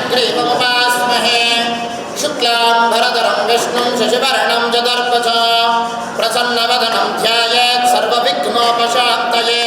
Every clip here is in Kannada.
हयग्रीवमुपास्महे शुक्लाम्बरधरं विष्णुं शशिवर्णं चतुर्भुजं प्रसन्नवदनं ध्यायेत् सर्वविघ्नोपशान्तये।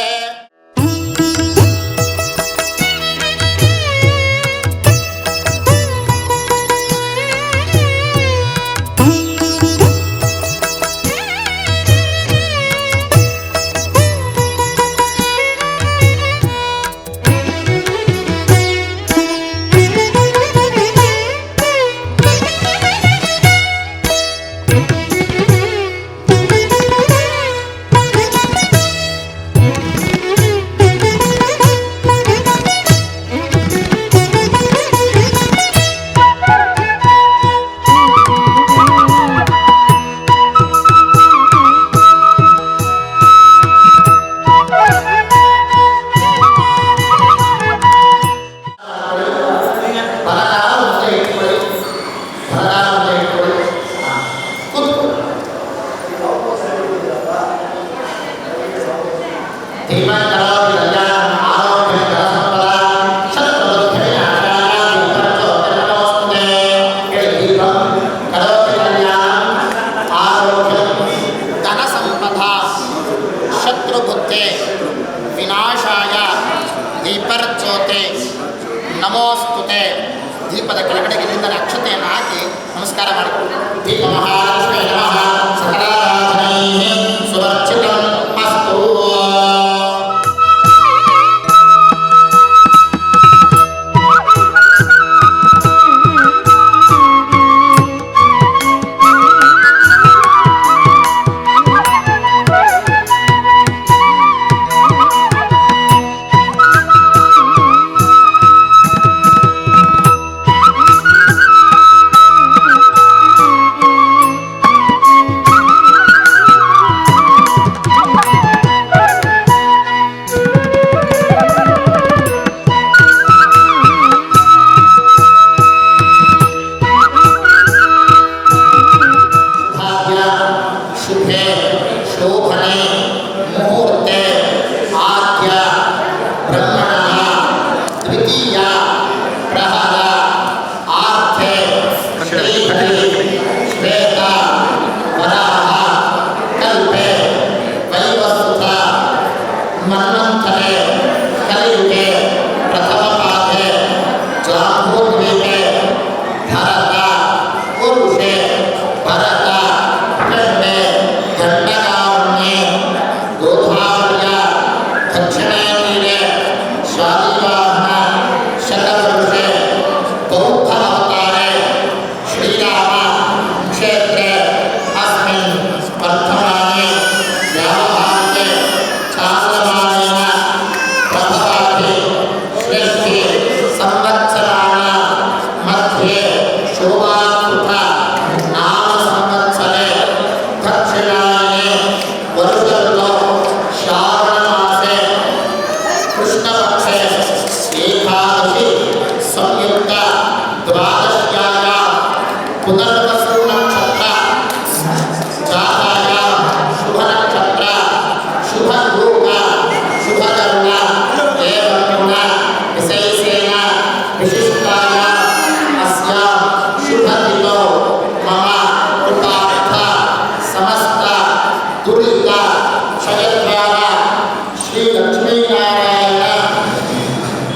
ನಮೋಸ್ತುತೆ ದೀಪದ ಕೆಳಗಡೆ ಇಲ್ಲಿಂದ ಅಕ್ಷತೆಯನ್ನು ಹಾಕಿ ನಮಸ್ಕಾರ ಮಾಡಿಕೊಳ್ಳಿ. ದೀಪ ಮಹಾಲಕ್ಷ್ಮೀ ನಮಃ ಸಕಲಾರಾಧನೈಃ ಸುವರ್ಚಿತಂ ಅಸ್ತು.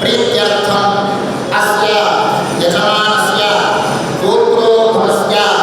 प्रीत्यर्थम अस्य यजमानस्य गोत्रोद्भवस्य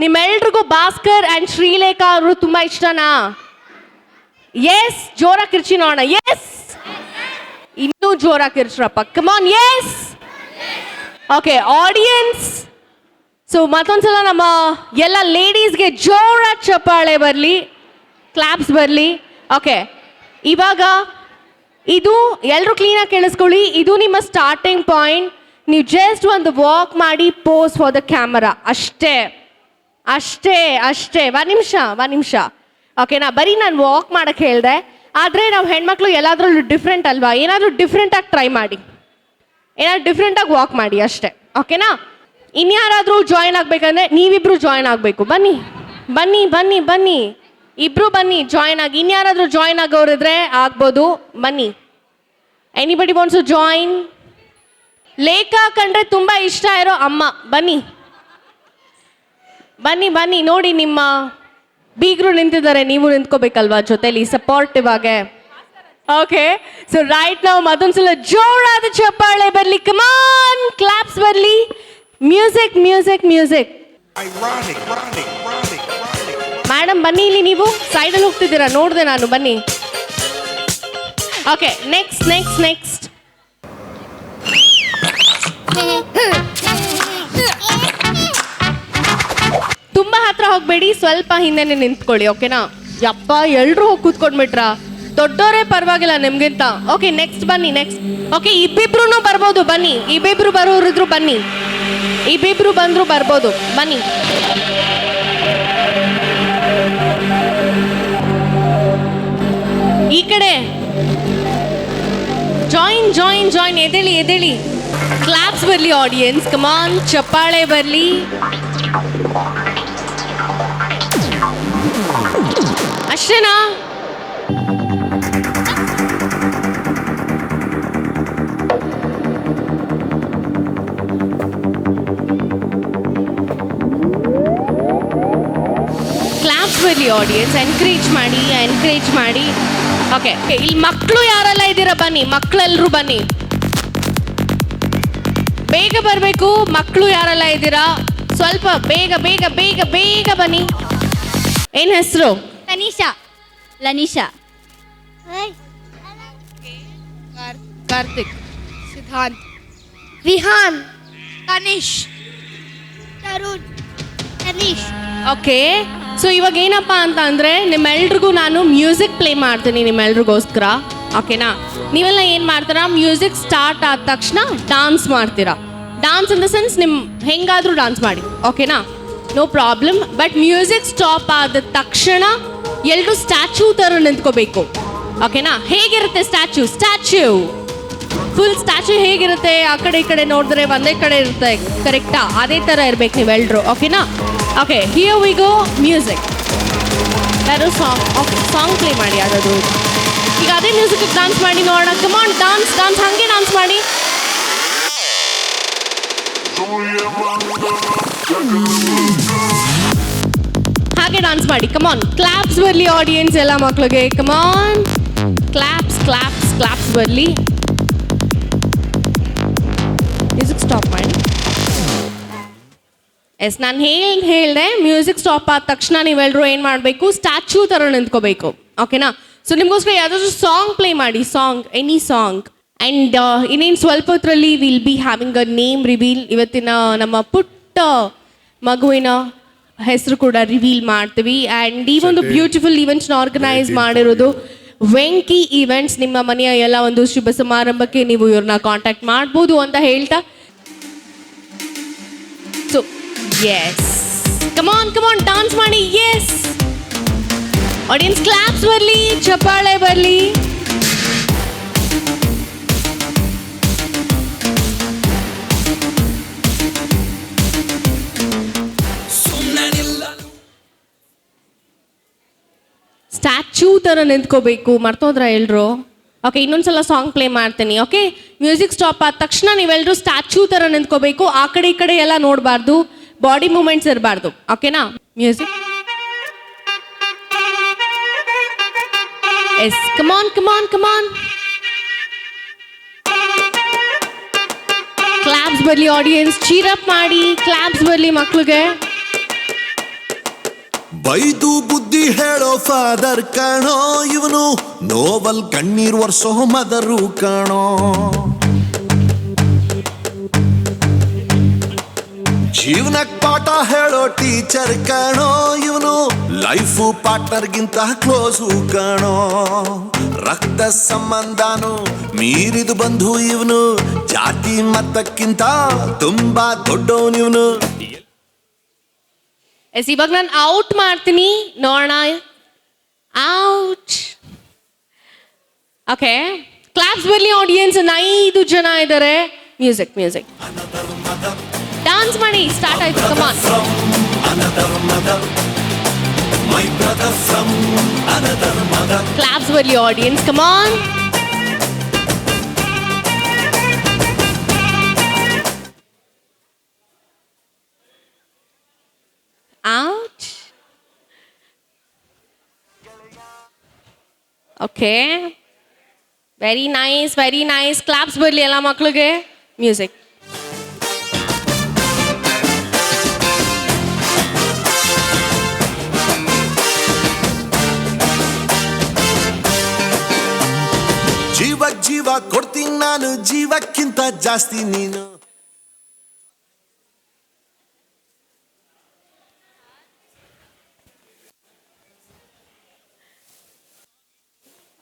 ನಿಮ್ಮೆಲ್ರಿಗೂ ಭಾಸ್ಕರ್ ಅಂಡ್ ಶ್ರೀಲೇಖಾ ಅವರು ತುಂಬಾ ಇಷ್ಟನಾ? ಎಸ್, ಜೋರಾಗಿ ಕಿರ್ಚಿ ನೋಡೋಣ. ಎಸ್, ಇನ್ನೂ ಜೋರಾಗಿ ಕಿರ್ಚ್ರಪ್ಪ. ಕಮಾನ್, ಎಸ್. ಓಕೆ ಆಡಿಯನ್ಸ್, ಸೊ ಮತ್ತೊಂದ್ಸಲ ನಮ್ಮ ಎಲ್ಲ ಲೇಡೀಸ್ಗೆ ಜೋರ ಚಪ್ಪಾಳೆ ಬರಲಿ, ಕ್ಲಾಪ್ಸ್ ಬರಲಿ. ಓಕೆ, ಇವಾಗ ಇದು ಎಲ್ಲರೂ ಕ್ಲೀನಾಗಿ ಕೇಳಿಸ್ಕೊಳ್ಳಿ. ಇದು ನಿಮ್ಮ ಸ್ಟಾರ್ಟಿಂಗ್ ಪಾಯಿಂಟ್. ನೀವು ಜಸ್ಟ್ ಒಂದು ವಾಕ್ ಮಾಡಿ ಪೋಸ್ ಫಾರ್ ದ ಕ್ಯಾಮರಾ ಅಷ್ಟೇ ಅಷ್ಟೇ ಅಷ್ಟೇ. ಒಂದು ನಿಮಿಷ ಓಕೆನಾ? ಬರೀ ನಾನು ವಾಕ್ ಮಾಡಕ್ಕೆ ಹೇಳಿದೆ, ಆದರೆ ನಾವು ಹೆಣ್ಮಕ್ಳು ಎಲ್ಲಾದ್ರಲ್ಲೂ ಡಿಫ್ರೆಂಟ್ ಅಲ್ವಾ? ಏನಾದರೂ ಡಿಫ್ರೆಂಟಾಗಿ ಟ್ರೈ ಮಾಡಿ, ಏನಾದ್ರು ಡಿಫ್ರೆಂಟಾಗಿ ವಾಕ್ ಮಾಡಿ ಅಷ್ಟೇ. ಓಕೆನಾ? ಇನ್ಯಾರಾದರೂ ಜಾಯ್ನ್ ಆಗಬೇಕಂದ್ರೆ ನೀವಿಬ್ರು ಜಾಯ್ನ್ ಆಗಬೇಕು. ಬನ್ನಿ ಬನ್ನಿ ಬನ್ನಿ ಬನ್ನಿ, ಇಬ್ರು ಬನ್ನಿ ಜಾಯ್ನ್ ಆಗಿ. ಇನ್ಯಾರಾದರೂ ಜಾಯ್ನ್ ಆಗೋರಿದ್ರೆ ಆಗ್ಬೋದು, ಬನ್ನಿ. Anybody wants to join? Lekha ಕಂಡ್ರೆ ತುಂಬ ಇಷ್ಟ ಇರೋ ಅಮ್ಮ, ಬನ್ನಿ ಬನ್ನಿ ಬನ್ನಿ. ನೋಡಿ ನಿಮ್ಮ ಬೀಗರು ನಿಂತಿದ್ದಾರೆ, ನೀವು ನಿಂತ್ಕೋಬೇಕಲ್ವಾ ಜೊತೆಲಿ ಸಪೋರ್ಟಿವ್ ಆಗಿ. ಓಕೆ, ಸೊ ರೈಟ್ ನಾವು ಮತ್ತೊಂದ್ಸಲ ಜೋರಾದ ಚಪ್ಪಾಳೆ ಬರಲಿ. ಕಮಾನ್, ಕ್ಲಾಪ್ಸ್ ಬರಲಿ. Music music music. ಮೇಡಮ್ ಬನ್ನಿ ಇಲ್ಲಿ, ನೀವು ಸೈಡಲ್ಲಿ ಹೋಗ್ತಿದ್ದೀರಾ ನೋಡಿದೆ ನಾನು, ಬನ್ನಿ. Okay, next next next. ತುಂಬಾ ಹತ್ರ ಹೋಗ್ಬೇಡಿ, ಸ್ವಲ್ಪ ಹಿಂದೆನೆ ನಿಂತ್ಕೊಳ್ಳಿ. ಓಕೆನಾ? ಯಪ್ಪ, ಎಲ್ರು ಹೋಗಿ ಕೂತ್ಕೊಂಡ್ಬಿಟ್ರಾ? ದೊಡ್ಡವರೇ ಪರವಾಗಿಲ್ಲ ನಿಮ್ಗಿಂತ. ಓಕೆ, ನೆಕ್ಸ್ಟ್ ಬನ್ನಿ, ನೆಕ್ಸ್ಟ್. ಓಕೆ, ಇಬ್ಬಿಬ್ರು ಬರ್ಬೋದು, ಬನ್ನಿ. ಇಬ್ಬಿಬ್ರು ಬರೋರಿದ್ರು ಬನ್ನಿ, ಇಬ್ಬಿಬ್ರು ಬಂದ್ರು ಬರ್ಬೋದು, ಬನ್ನಿ. ಈ ಕಡೆ ಜಾಯಿನ್ ಜಾಯಿನ್ ಜಾಯಿನ್. ಎದೇಳಿ ಎದೇಳಿ. ಕ್ಲಾಪ್ಸ್ ಬರಲಿ ಆಡಿಯನ್ಸ್, ಕಮಾನ್, ಚಪ್ಪಾಳೆ ಬರಲಿ. ಅಷ್ಟೇನಾ? ಕ್ಲಾಪ್ಸ್ ಬರಲಿ ಆಡಿಯನ್ಸ್, ಎನ್ಕರೇಜ್ ಮಾಡಿ ಎನ್ಕರೇಜ್ ಮಾಡಿ. ಓಕೆ, ಇಲ್ಲಿ ಮಕ್ಕಳು ಯಾರೆಲ್ಲ ಇದ್ದೀರಾ ಬನ್ನಿ, ಮಕ್ಕಳೆಲ್ಲರೂ ಬನ್ನಿ, ಬೇಗ ಬರಬೇಕು. ಮಕ್ಕಳು ಯಾರೆಲ್ಲ ಇದ್ದೀರಾ ಸ್ವಲ್ಪ ಬೇಗ ಬೇಗ ಬೇಗ ಬೇಗ ಬನ್ನಿ. ಏನ್ ಹೆಸರು? ತನಿಷಾ, ಲನಿಷಾ, ಕಾರ್ತಿಕ್, ಸಿದ್ಧಾಂತ್, ವಿಹಾನ್, ತನಿಷ್, ತರುಣ್, ತನಿಷ್. ಓಕೆ, ಸೊ ಇವಾಗ ಏನಪ್ಪ ಅಂತ ಅಂದರೆ ನಿಮ್ಮೆಲ್ರಿಗೂ ನಾನು ಮ್ಯೂಸಿಕ್ ಪ್ಲೇ ಮಾಡ್ತೀನಿ ನಿಮ್ಮೆಲ್ರಿಗೋಸ್ಕರ. ಓಕೆನಾ? ನೀವೆಲ್ಲ ಏನು ಮಾಡ್ತೀರಾ, ಮ್ಯೂಸಿಕ್ ಸ್ಟಾರ್ಟ್ ಆದ ತಕ್ಷಣ ಡಾನ್ಸ್ ಮಾಡ್ತೀರಾ. ಡಾನ್ಸ್ ಇನ್ ದ ಸೆನ್ಸ್ ನಿಮ್ಮ ಹೆಂಗಾದರೂ ಡಾನ್ಸ್ ಮಾಡಿ, ಓಕೆನಾ? No problem. But music stop ಆದ ತಕ್ಷಣ ಎಲ್ಲರೂ ಸ್ಟ್ಯಾಚ್ಯೂ ಥರ ನಿಂತ್ಕೋಬೇಕು. ಓಕೆನಾ? ಹೇಗಿರುತ್ತೆ ಸ್ಟ್ಯಾಚ್ಯೂ? ಸ್ಟ್ಯಾಚ್ಯೂ ಫುಲ್ ಸ್ಟ್ಯಾಚ್ಯೂ ಹೇಗಿರುತ್ತೆ? ಆ ಕಡೆ ಈ ಕಡೆ ನೋಡಿದ್ರೆ ಒಂದೇ ಕಡೆ ಇರುತ್ತೆ, ಕರೆಕ್ಟಾ? ಅದೇ ಥರ ಇರ್ಬೇಕು ನೀವೆಲ್ಲರೂ. ಓಕೆನಾ? Okay, here we go. Music ಯಾರು ಸಾಂಗ್? ಓಕೆ, ಸಾಂಗ್ ಪ್ಲೇ ಮಾಡಿ ಯಾರಾದರೂ. ಈಗ ಅದೇ ಮ್ಯೂಸಿಕ್ ಡಾನ್ಸ್ ಮಾಡಿ ನೋಡೋಣ. ಕಮಾನ್, ಡಾನ್ಸ್ ಡಾನ್ಸ್, ಹಾಗೆ ಡಾನ್ಸ್ ಮಾಡಿ. ಹಾಗೆ ಡಾನ್ಸ್ ಮಾಡಿ. ಕಮಾನ್, ಕ್ಲಾಪ್ಸ್ ಬರಲಿ ಆಡಿಯನ್ಸ್, ಎಲ್ಲ ಮಕ್ಳಿಗೆ. ಕಮಾನ್, ಕ್ಲಾಪ್ಸ್ ಕ್ಲಾಪ್ಸ್ ಕ್ಲಾಪ್ಸ್ ಬರಲಿ. ಮ್ಯೂಸಿಕ್ ಸ್ಟಾಪ್ ಮಾಡಿ. ಎಸ್, ನಾನು ಹೇಳಿದೆ ಮ್ಯೂಸಿಕ್ ಸ್ಟಾಪ್ ಆದ ತಕ್ಷಣ ನೀವೆಲ್ಲರೂ ಏನು ಮಾಡಬೇಕು, ಸ್ಟ್ಯಾಚ್ಯೂ ಥರ ನಿಂತ್ಕೋಬೇಕು. ಓಕೆನಾ? ಸೊ ನಿಮಗೋಸ್ಕರ ಯಾವುದಾದ್ರೂ ಸಾಂಗ್ ಪ್ಲೇ ಮಾಡಿ, ಸಾಂಗ್, ಎನಿ ಸಾಂಗ್. ಆ್ಯಂಡ್ ಇನ್ನೇನು ಸ್ವಲ್ಪ ಹೊತ್ತರಲ್ಲಿ will be having a name reveal. ಇವತ್ತಿನ ನಮ್ಮ ಪುಟ್ಟ ಮಗುವಿನ ಹೆಸರು ಕೂಡ ರಿವೀಲ್ ಮಾಡ್ತೀವಿ. ಆ್ಯಂಡ್ ಈ ಒಂದು ಬ್ಯೂಟಿಫುಲ್ ಈವೆಂಟ್ಸ್ನ ಆರ್ಗನೈಸ್ ಮಾಡಿರೋದು ವೆಂಕಿ ಈವೆಂಟ್ಸ್. ನಿಮ್ಮ ಮನೆಯ ಎಲ್ಲ ಒಂದು ಶುಭ ಸಮಾರಂಭಕ್ಕೆ ನೀವು ಇವ್ರನ್ನ ಕಾಂಟ್ಯಾಕ್ಟ್ ಮಾಡ್ಬೋದು ಅಂತ ಹೇಳ್ತಾ, ಸೊ ಎಸ್, ಕಮಾನ್ ಕಮಾನ್, ಡಾನ್ಸ್ ಮಾಡಿ. ಎಸ್ ಆಡಿಯನ್ಸ್, ಕ್ಲಾಪ್ಸ್ ಬರಲಿ, ಚಪ್ಪಾಳೆ ಬರಲಿ. ಸ್ಟ್ಯಾಚ್ಯೂ ಥರ ನಿಂತ್ಕೋಬೇಕು. ಮರ್ತೋದ್ರ ಎಲ್ರು? ಓಕೆ, ಇನ್ನೊಂದ್ಸಲ ಸಾಂಗ್ ಪ್ಲೇ ಮಾಡ್ತೀನಿ. ಓಕೆ, ಮ್ಯೂಸಿಕ್ ಸ್ಟಾಪ್ ಆದ ತಕ್ಷಣ ನೀವೆಲ್ಲರೂ ಸ್ಟ್ಯಾಚ್ಯೂ ಥರ ನಿಂತ್ಕೋಬೇಕು. ಆ ಕಡೆ ಈ ಕಡೆ ಎಲ್ಲ ನೋಡಬಾರ್ದು, ಬಾಡಿ ಮೂವ್ಮೆಂಟ್ಸ್ ಇರಬಾರ್ದು. ಓಕೆನಾ? ಮ್ಯೂಸಿಕ್. ಎಸ್, ಕಮಾನ್ ಕಮಾನ್ ಕಮಾನ್. ಕ್ಲಾಪ್ಸ್ ಬರಲಿ ಆಡಿಯನ್ಸ್, ಚೀರಪ್ ಮಾಡಿ, ಕ್ಲಾಪ್ಸ್ ಬರಲಿ ಮಕ್ಳಿಗೆ. ಬೈದು ಬುದ್ಧಿ ಹೇಳೋ ಫಾದರ್ ಕಾಣೋ ಇವನು, ನೋವಲ್ ಕಣ್ಣೀರ್ ವರ್ಷೋ ಮದರು ಕಾಣೋ. ಜೀವನಕ್ ಪಾಠ ಹೇಳೋ ಟೀಚರ್ ಕಾಣೋ ಇವನು, ಲೈಫು ಪಾರ್ಟ್ನರ್ಗಿಂತ ಕ್ಲೋಸು ಕಾಣೋ. ರಕ್ತ ಸಂಬಂಧನು ಮೀರಿದು ಬಂಧು ಇವನು, ಜಾತಿ ಮತಕ್ಕಿಂತ ತುಂಬಾ ದೊಡ್ಡವನಿವನು. ಎಸ್, ಇವಾಗ ನಾನು ಔಟ್ ಮಾಡ್ತೀನಿ, ನೋಡೋಣ. ಔಟ್. ಓಕೆ, ಕ್ಲಾಪ್ಸ್ ಬರಲಿ ಆಡಿಯನ್ಸ್. 5 ಜನ ಇದ್ದಾರೆ. ಮ್ಯೂಸಿಕ್ ಮ್ಯೂಸಿಕ್ ಡಾನ್ಸ್ ಮಾಡಿ. ಸ್ಟಾರ್ಟ್ ಆಯ್ತು. ಕಮಾನ್. ಕ್ಲಾಪ್ಸ್ ಬರಲಿ audience. Come on. Out. Okay, very nice, very nice. Claps ಬರಲಿ ಎಲ್ಲ ಮಕ್ಳಿಗೆ. ಮ್ಯೂಸಿಕ್. ಜೀವ ಕೊಡ್ತೀನಿ ನಾನು, ಜೀವಕ್ಕಿಂತ ಜಾಸ್ತಿ ನೀನು.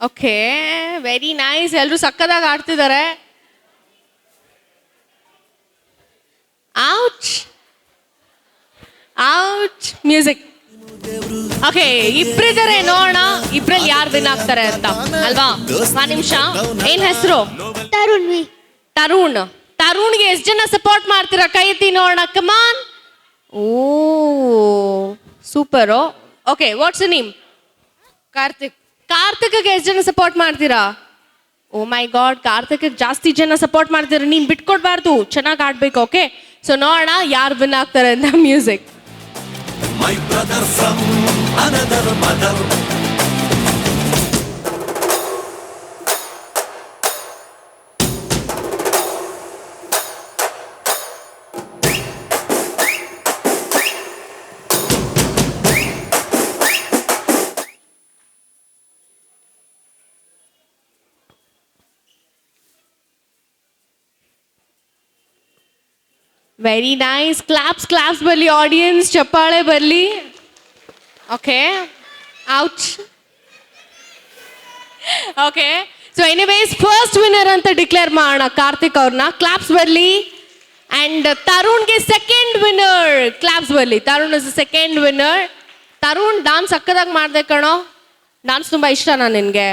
Okay, very nice. ಎಲ್ಲರೂ ಸಕ್ಕದಾಗಿ ಆಡ್ತಿದ್ದಾರೆ. ಔಟ್. ಔಟ್. ಮ್ಯೂಸಿಕ್. ಓಕೆ, ಇಬ್ಬರಿದ್ದಾರೆ, ನೋಡೋಣ ಇಬ್ರಲ್ಲಿ ಯಾರು ವಿನ್ ಆಗ್ತಾರೆ ಅಂತ ಅಲ್ವಾ. 1 ನಿಮಿಷ. ಏನ್ ಹೆಸರು? ತರುಣ್. ತರುಣ್. ತರುಣ್ಗೆ ಎಷ್ಟು ಜನ ಸಪೋರ್ಟ್ ಮಾಡ್ತೀರಾ? ಕೈ ಎತ್ತಿ ನೋಡೋಣ. ಕಮಾನ್. ಓ, super. Okay, what's name? Karthik. ಕಾರ್ತಿಕ್ಗೆ ಎಷ್ಟು ಜನ ಸಪೋರ್ಟ್ ಮಾಡ್ತೀರಾ? ಓ ಮೈ ಗಾಡ್, ಕಾರ್ತಿಕ್ಗೆ ಜಾಸ್ತಿ ಜನ ಸಪೋರ್ಟ್ ಮಾಡ್ತೀರಾ. ನೀನ್ ಬಿಟ್ಕೊಡ್ಬಾರ್ದು, ಚೆನ್ನಾಗಿ ಆಡ್ಬೇಕು. ಓಕೆ, ಸೊ ನೋಡೋಣ ಯಾರು ವಿನ್ ಆಗ್ತಾರೆ ಅಂತ. Music. My brother from another mother. Very nice. Claps claps ಬರಲಿ ಆಡಿಯನ್ಸ್. ಚಪ್ಪಾಳೆ ಬರಲಿ. Okay, out. Okay, so anyways first winner ಅಂತ ಡಿಕ್ಲೇರ್ ಮಾಡೋಣ ಕಾರ್ತಿಕ್ ಅವ್ರನ್ನ. ಕ್ಲಾಪ್ಸ್ ಬರಲಿ. ಅಂಡ್ ತರುಣ್ಗೆ ಸೆಕೆಂಡ್ ವಿನ್ನರ್. ಕ್ಲಾಪ್ಸ್ ಬರಲಿ. Tarun is second winner. Tarun dance ಸಕ್ಕದಾಗಿ ಮಾಡ್ದೆ ಕಣೋ. ಡಾನ್ಸ್ ತುಂಬ ಇಷ್ಟನಾ ನಿನಗೆ?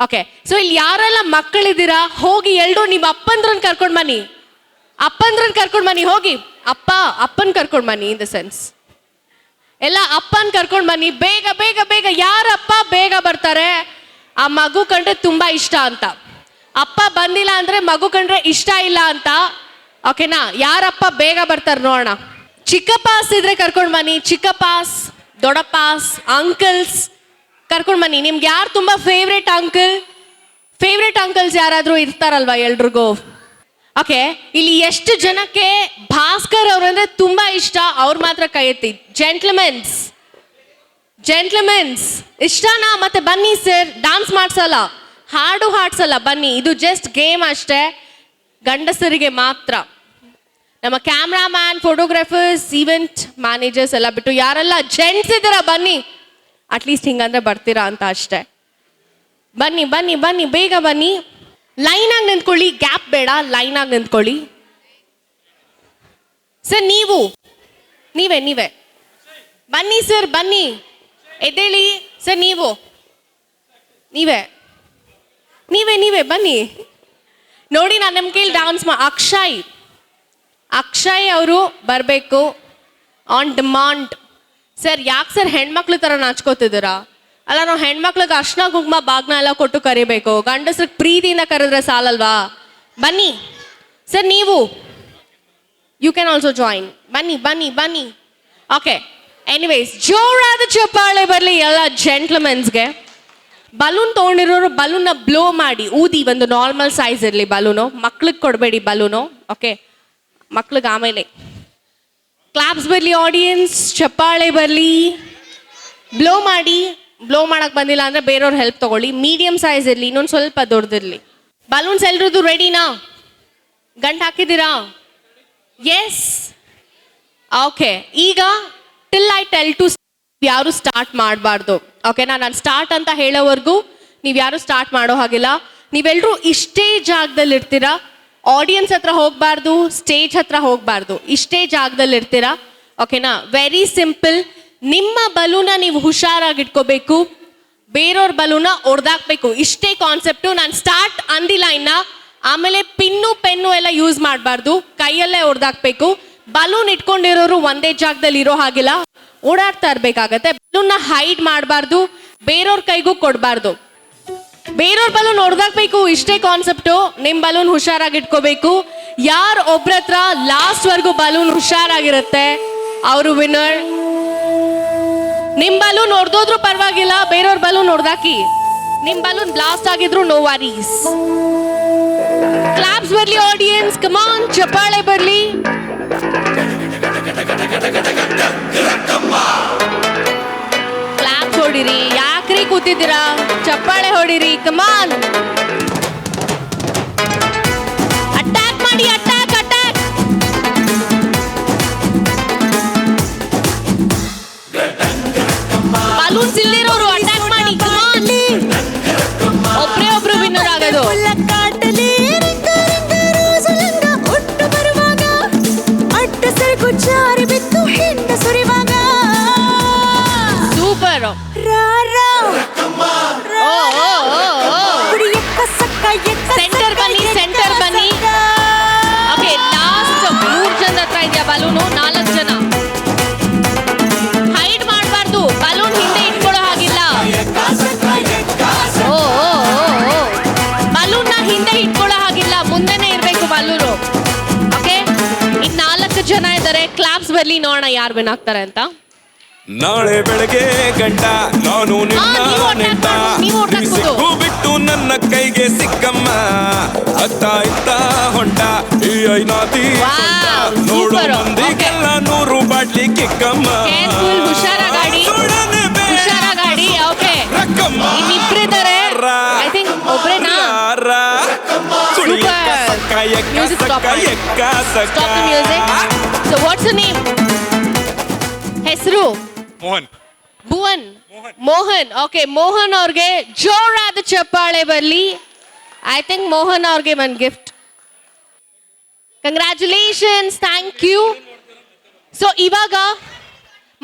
ಓಕೆ, ಸೊ ಇಲ್ಲಿ ಯಾರೆಲ್ಲ ಮಕ್ಕಳಿದ್ದೀರಾ ಹೋಗಿ ಎಲ್ಲರೂ ನಿಮ್ಮ ಅಪ್ಪಂದ್ರನ್ನ ಕರ್ಕೊಂಡು ಬನ್ನಿ. ಅಪ್ಪಂದ್ರನ್ನ ಕರ್ಕೊಂಡು ಬನ್ನಿ. ಹೋಗಿ ಅಪ್ಪನ್ ಕರ್ಕೊಂಡು ಬನ್ನಿ. ಇನ್ ದ ಸೆನ್ಸ್ ಎಲ್ಲ ಅಪ್ಪನ್ ಕರ್ಕೊಂಡು ಬನ್ನಿ. ಬೇಗ ಬೇಗ ಬೇಗ. ಯಾರಪ್ಪ ಬೇಗ ಬರ್ತಾರೆ? ಆ ಮಗು ಕಂಡ್ರೆ ತುಂಬಾ ಇಷ್ಟ ಅಂತ. ಅಪ್ಪ ಬಂದಿಲ್ಲ ಅಂದ್ರೆ ಮಗು ಕಂಡ್ರೆ ಇಷ್ಟ ಇಲ್ಲ ಅಂತ. ಓಕೆನಾ? ಯಾರಪ್ಪ ಬೇಗ ಬರ್ತಾರೆ ನೋಡೋಣ. ಚಿಕ್ಕಪ್ಪಾಸ್ ಇದ್ರೆ ಕರ್ಕೊಂಡು ಬನ್ನಿ. ಚಿಕ್ಕಪ್ಪಾಸ್, ದೊಡ್ಡಪ್ಪಾಸ್, ಅಂಕಲ್ಸ್ ಕರ್ಕೊಂಡು ಬನ್ನಿ. ನಿಮ್ಗೆ ಯಾರು ತುಂಬಾ ಫೇವ್ರೇಟ್ ಅಂಕಲ್? ಫೇವ್ರೇಟ್ ಅಂಕಲ್ಸ್ ಯಾರಾದ್ರೂ ಇರ್ತಾರಲ್ವಾ ಎಲ್ರಿಗೂ? ಓಕೆ, ಇಲ್ಲಿ ಎಷ್ಟು ಜನಕ್ಕೆ ಭಾಸ್ಕರ್ ಅವ್ರಂದ್ರೆ ತುಂಬಾ ಇಷ್ಟ? ಅವ್ರು ಮಾತ್ರ ಕೈ ಎತ್ತಿ. ಜೆಂಟ್ಲ್ಮೆನ್ಸ್, ಜೆಂಟ್ಲ್ಮೆನ್ಸ್ ಇಷ್ಟನಾ? ಮತ್ತೆ ಬನ್ನಿ ಸರ್. ಡಾನ್ಸ್ ಮಾಡ್ಸಲ್ಲ, ಹಾಡು ಹಾಡ್ಸಲ್ಲ, ಬನ್ನಿ. ಇದು ಜಸ್ಟ್ ಗೇಮ್ ಅಷ್ಟೇ, ಗಂಡಸರಿಗೆ ಮಾತ್ರ. ನಮ್ಮ ಕ್ಯಾಮ್ರಾಮ್ಯಾನ್, ಫೋಟೋಗ್ರಾಫರ್ಸ್, ಈವೆಂಟ್ ಮ್ಯಾನೇಜರ್ಸ್ ಎಲ್ಲ ಬಿಟ್ಟು ಯಾರೆಲ್ಲ ಜೆಂಟ್ಸ್ ಇದ್ದೀರಾ ಬನ್ನಿ. ಅಟ್ಲೀಸ್ಟ್ ಹಿಂಗಂದ್ರೆ ಬರ್ತೀರಾ ಅಂತ ಅಷ್ಟೇ. ಬನ್ನಿ ಬನ್ನಿ ಬನ್ನಿ, ಬೇಗ ಬನ್ನಿ. ಲೈನ್ ಆಗಿ ನಿಂತ್ಕೊಳ್ಳಿ, ಗ್ಯಾಪ್ ಬೇಡ. ಲೈನ್ ಆಗಿ ನಿಂತ್ಕೊಳ್ಳಿ. ಸರ್ ನೀವೇ ಬನ್ನಿ ಸರ್, ಬನ್ನಿ. ಎದ್ದೇಳಿ ಸರ್. ನೀವೇ ಬನ್ನಿ. ನೋಡಿ, ನಾನು ನಿಮ್ಮ ಕೈಲಿ ಡಾನ್ಸ್ ಅಕ್ಷಯ್ ಅವರು ಬರಬೇಕು ಆನ್ ಡಿಮಾಂಡ್. ಸರ್ ಯಾಕೆ ಸರ್ ಹೆಣ್ಮಕ್ಳು ಥರ ನಾಚ್ಕೋತಿದ್ದೀರಾ? ಅಲ್ಲ, ನಾವು ಹೆಣ್ಮಕ್ಳಿಗೆ ಅರ್ಶಿನ ಕುಂಕುಮ ಬಾಗ್ನ ಎಲ್ಲ ಕೊಟ್ಟು ಕರಿಬೇಕು. ಗಂಡಸ್ರಿಗೆ ಪ್ರೀತಿಯಿಂದ ಕರೆದ್ರೆ ಸಾಲಲ್ವಾ? ಬನ್ನಿ sir. You can also join. ಬನ್ನಿ. ಓಕೆ, ಎನಿವೇಸ್ ಜೋರಾದ ಚಪ್ಪಾಳೆ ಬರಲಿ ಎಲ್ಲ ಜೆಂಟ್ಲ್ಮೆನ್ಸ್ಗೆ. ಬಲೂನ್ ತೊಗೊಂಡಿರೋರು ಬಲೂನ್ನ ಬ್ಲೋ ಮಾಡಿ ಊದಿ. ಒಂದು ನಾರ್ಮಲ್ ಸೈಜ್ ಇರಲಿ ಬಲೂನು. ಮಕ್ಳಿಗೆ ಕೊಡಬೇಡಿ ಬಲೂನು. ಓಕೆ, ಮಕ್ಳಿಗೆ ಆಮೇಲೆ. ಕ್ಲಾಪ್ಸ್ ಬರಲಿ ಆಡಿಯನ್ಸ್. ಚಪ್ಪಾಳೆ ಬರಲಿ. ಬ್ಲೋ ಮಾಡಕ್ ಬಂದಿಲ್ಲ ಅಂದ್ರೆ ಬೇರೆಯವ್ರ ಹೆಲ್ಪ್ ತಗೊಳ್ಳಿ. ಮೀಡಿಯಂ ಸೈಜ್ ಇರಲಿ, ಇನ್ನೊಂದು ಸ್ವಲ್ಪ ದೊಡ್ಡದಿರಲಿ. ಬಲೂನ್ಸ್ ಎಲ್ರದ್ದು ರೆಡಿನಾ? ಗಂಟು ಹಾಕಿದ್ದೀರಾ? ಎಸ್. ಓಕೆ, ಈಗ ಟಿಲ್ ಐ ಟೆಲ್ ಟು ಯಾರು ಸ್ಟಾರ್ಟ್ ಮಾಡಬಾರ್ದು. ಓಕೆನಾ? ನಾನು ಸ್ಟಾರ್ಟ್ ಅಂತ ಹೇಳೋವರೆಗೂ ನೀವು ಯಾರು ಸ್ಟಾರ್ಟ್ ಮಾಡೋ ಹಾಗಿಲ್ಲ. ನೀವೆಲ್ಲರೂ ಇಷ್ಟೇ ಜಾಗದಲ್ಲಿ ಇರ್ತೀರಾ. ಆಡಿಯನ್ಸ್ ಹತ್ರ ಹೋಗಬಾರ್ದು, ಸ್ಟೇಜ್ ಹತ್ರ ಹೋಗಬಾರ್ದು, ಇಷ್ಟೇ ಜಾಗದಲ್ಲಿ ಇರ್ತೀರಾ. ಓಕೆನಾ? Very simple. ನಿಮ್ಮ ಬಲೂನ ನೀವು ಹುಷಾರಾಗಿ ಇಟ್ಕೋಬೇಕು, ಬೇರೆಯವ್ರ ಬಲೂನ ಒಡೆದಾಕ್ಬೇಕು. ಇಷ್ಟೇ ಕಾನ್ಸೆಪ್ಟು. ನಾನು ಸ್ಟಾರ್ಟ್ ಅಂದಿಲ್ಲ ಇನ್ನ. ಆಮೇಲೆ ಪೆನ್ನು ಎಲ್ಲ ಯೂಸ್ ಮಾಡಬಾರ್ದು, ಕೈಯಲ್ಲೇ ಒಡೆದಾಕ್ಬೇಕು. ಬಲೂನ್ ಇಟ್ಕೊಂಡಿರೋರು ಒಂದೇ ಜಾಗದಲ್ಲಿ ಇರೋ ಹಾಗಿಲ್ಲ, ಓಡಾಡ್ತಾ ಇರ್ಬೇಕಾಗತ್ತೆ. ಬಲೂನ್ನ ಹೈಡ್ ಮಾಡಬಾರ್ದು, ಬೇರೆಯವ್ರ ಕೈಗೂ ಕೊಡಬಾರ್ದು. ಬೇರೆಯವ್ರ ಬಲೂನ್ ಹೊಡೆದಾಕ್ಬೇಕು, ಇಷ್ಟೇ ಕಾನ್ಸೆಪ್ಟು. ನಿಮ್ ಬಲೂನ್ ಹುಷಾರಾಗಿ ಇಟ್ಕೋಬೇಕು. ಯಾರು ಒಬ್ರ ಹತ್ರ ಲಾಸ್ಟ್ ವರ್ಗು ಬಲೂನ್ ಹುಷಾರಾಗಿರುತ್ತೆ ಅವರು ವಿನ್ನರ್. ನಿಮ್ ಬಲೂನ್ ಹೊಡೆದೋದ್ರು ಪರವಾಗಿಲ್ಲ, ಬೇರೆಯವ್ರ ಬಲೂನ್ ಹೊಡೆದಾಕಿ. ನಿಮ್ ಬಲೂನ್ ಬ್ಲಾಸ್ಟ್ ಆಗಿದ್ರು ನೋ ವರೀಸ್. ಕ್ಲಾಪ್ಸ್ ಬರ್ಲಿ ಆಡಿಯನ್ಸ್, ಕಮಾನ್, ಚಪ್ಪಾಳೆ ಬರ್ಲಿ. ಕ್ಲಾಪ್ಸ್ ಹೊಡಿರಿ, ಯಾಕ್ರಿ ಕೂತಿದ್ದೀರಾ? ಚಪ್ಪಾಳೆ ಹೊಡಿರಿ, ಕಮಾನ್. ಅಟ್ಯಾಕ್ ಮಾಡಿ, ಅಟ್ಯಾಕ್ ಅಟ್ಯಾಕ್. ಬಲೂನ್ಸ್ ಇಲ್ಲಿರೋರು ಅಟ್ಯಾಕ್ ಮಾಡಿ, ಕಮಾನ್. ಒಬ್ರೇ ಒಬ್ರು ವಿನ್ನರ್ ಆಗೋದು. ಸೂಪರ್. ಸೆಂಟರ್ ಬನ್ನಿ, ಸೆಂಟರ್ ಬನ್ನಿ. ಓಕೆ, ಲಾಸ್ಟ್ 3 ಜನ ಹತ್ರ ಇದೆಯಾ ಬಲೂನು? 4 ಜನ. ಹೈಡ್ ಮಾಡಬಾರ್ದು, ಬಲೂನ್ ಹಿಂದೆ ಇಟ್ಕೊಳ್ಳೋ ಹಾಗಿಲ್ಲ. ಬಲೂನ್ನ ಹಿಂದೆ ಇಟ್ಕೊಳ್ಳೋ ಹಾಗಿಲ್ಲ, ಮುಂದೆನೆ ಇರ್ಬೇಕು ಬಲೂನು. ಓಕೆ, ಈಗ 4 ಜನ ಇದ್ದಾರೆ. ಕ್ಲಾಪ್ಸ್ ಬರ್ಲಿ, ನೋಡೋಣ ಯಾರು ವಿನ್ ಆಗ್ತಾರೆ ಅಂತ. ನಾಳೆ ಬೆಳಗ್ಗೆ ಗಂಟ ನಾನು ನಿನ್ನ ಸಿಕ್ಕು ಬಿಟ್ಟು ನನ್ನ ಕೈಗೆ ಸಿಕ್ಕಮ್ಮ. ಅತ್ತ ಇತ್ತ ಹೊಂಟ ಈ ಐನಾತಿ ನೋಡು ಮಂದಿಗೆಲ್ಲ 100 ಬಾಟ್ಲಿ ಕಿಕ್ಕಮ್ಮ. ಹುಷಾರಾಗಾಡಿ, ಹುಷಾರಾಗಾಡಿ. ಓಕೆ, ಇನ್ನಿಬ್ರಿದ್ದಾರೆ. ಐ ಥಿಂಕ್ ಒಬ್ರೇನಾ? Music stop. Stop the music. So what's the name? ಹೆಸರು? ಮೋಹನ್. ಓಕೆ, ಮೋಹನ್ ಅವ್ರಿಗೆ ಜೋರಾದ ಚಪ್ಪಾಳೆ ಬರ್ಲಿ. ಐ ಥಿಂಕ್ ಮೋಹನ್ ಅವ್ರಿಗೆ ಒಂದು gift. Congratulations, thank you. So ಇವಾಗ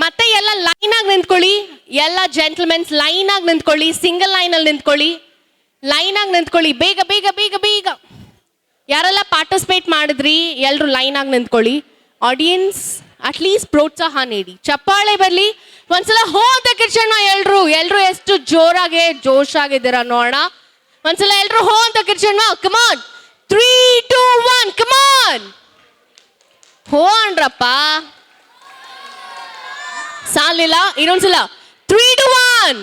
ಮತ್ತೆ ಎಲ್ಲ ಲೈನ್ ಆಗಿ ನಿಂತ್ಕೊಳ್ಳಿ. ಎಲ್ಲ ಜೆಂಟಲ್ಮೆನ್ಸ್ ಲೈನ್ ಆಗಿ ನಿಂತ್ಕೊಳ್ಳಿ. ಸಿಂಗಲ್ ಲೈನ್ ಅಲ್ಲಿ ನಿಂತ್ಕೊಳ್ಳಿ. ಲೈನ್ ಆಗಿ ನಿಂತ್ಕೊಳ್ಳಿ, ಬೇಗ ಬೇಗ ಬೇಗ ಬೇಗ. ಯಾರೆಲ್ಲ ಪಾರ್ಟಿಸಿಪೇಟ್ ಮಾಡಿದ್ರಿ ಎಲ್ಲರೂ ಲೈನ್ ಆಗಿ ನಿಂತ್ಕೊಳ್ಳಿ. ಆಡಿಯನ್ಸ್ ಅಟ್ಲೀಸ್ಟ್ ಪ್ರೋತ್ಸಾಹ ನೀಡಿ, ಚಪ್ಪಾಳೆ ಬರಲಿ. ಒಂದ್ಸಲ ಹೋ ಅಂತ ಕಿರ್ಚೋಣ. ಎಲ್ರು ಎಷ್ಟು ಜೋರಾಗೆ ಜೋಶಾಗಿದ್ದೀರಾ ನೋಡೋಣ. ಒಂದ್ಸಲ ಎಲ್ರು ಹೋ ಅಂತ ಕಿರ್ಚೋಣ. ಕಮಾನ್, 3, 2, 1, ಕಮಾನ್. ಹೋ ಅನ್ರಪ್ಪ, ಸಾಲಿಲ್ಲ. ಇನ್ನೊಂದ್ಸಲ 3, 2, 1.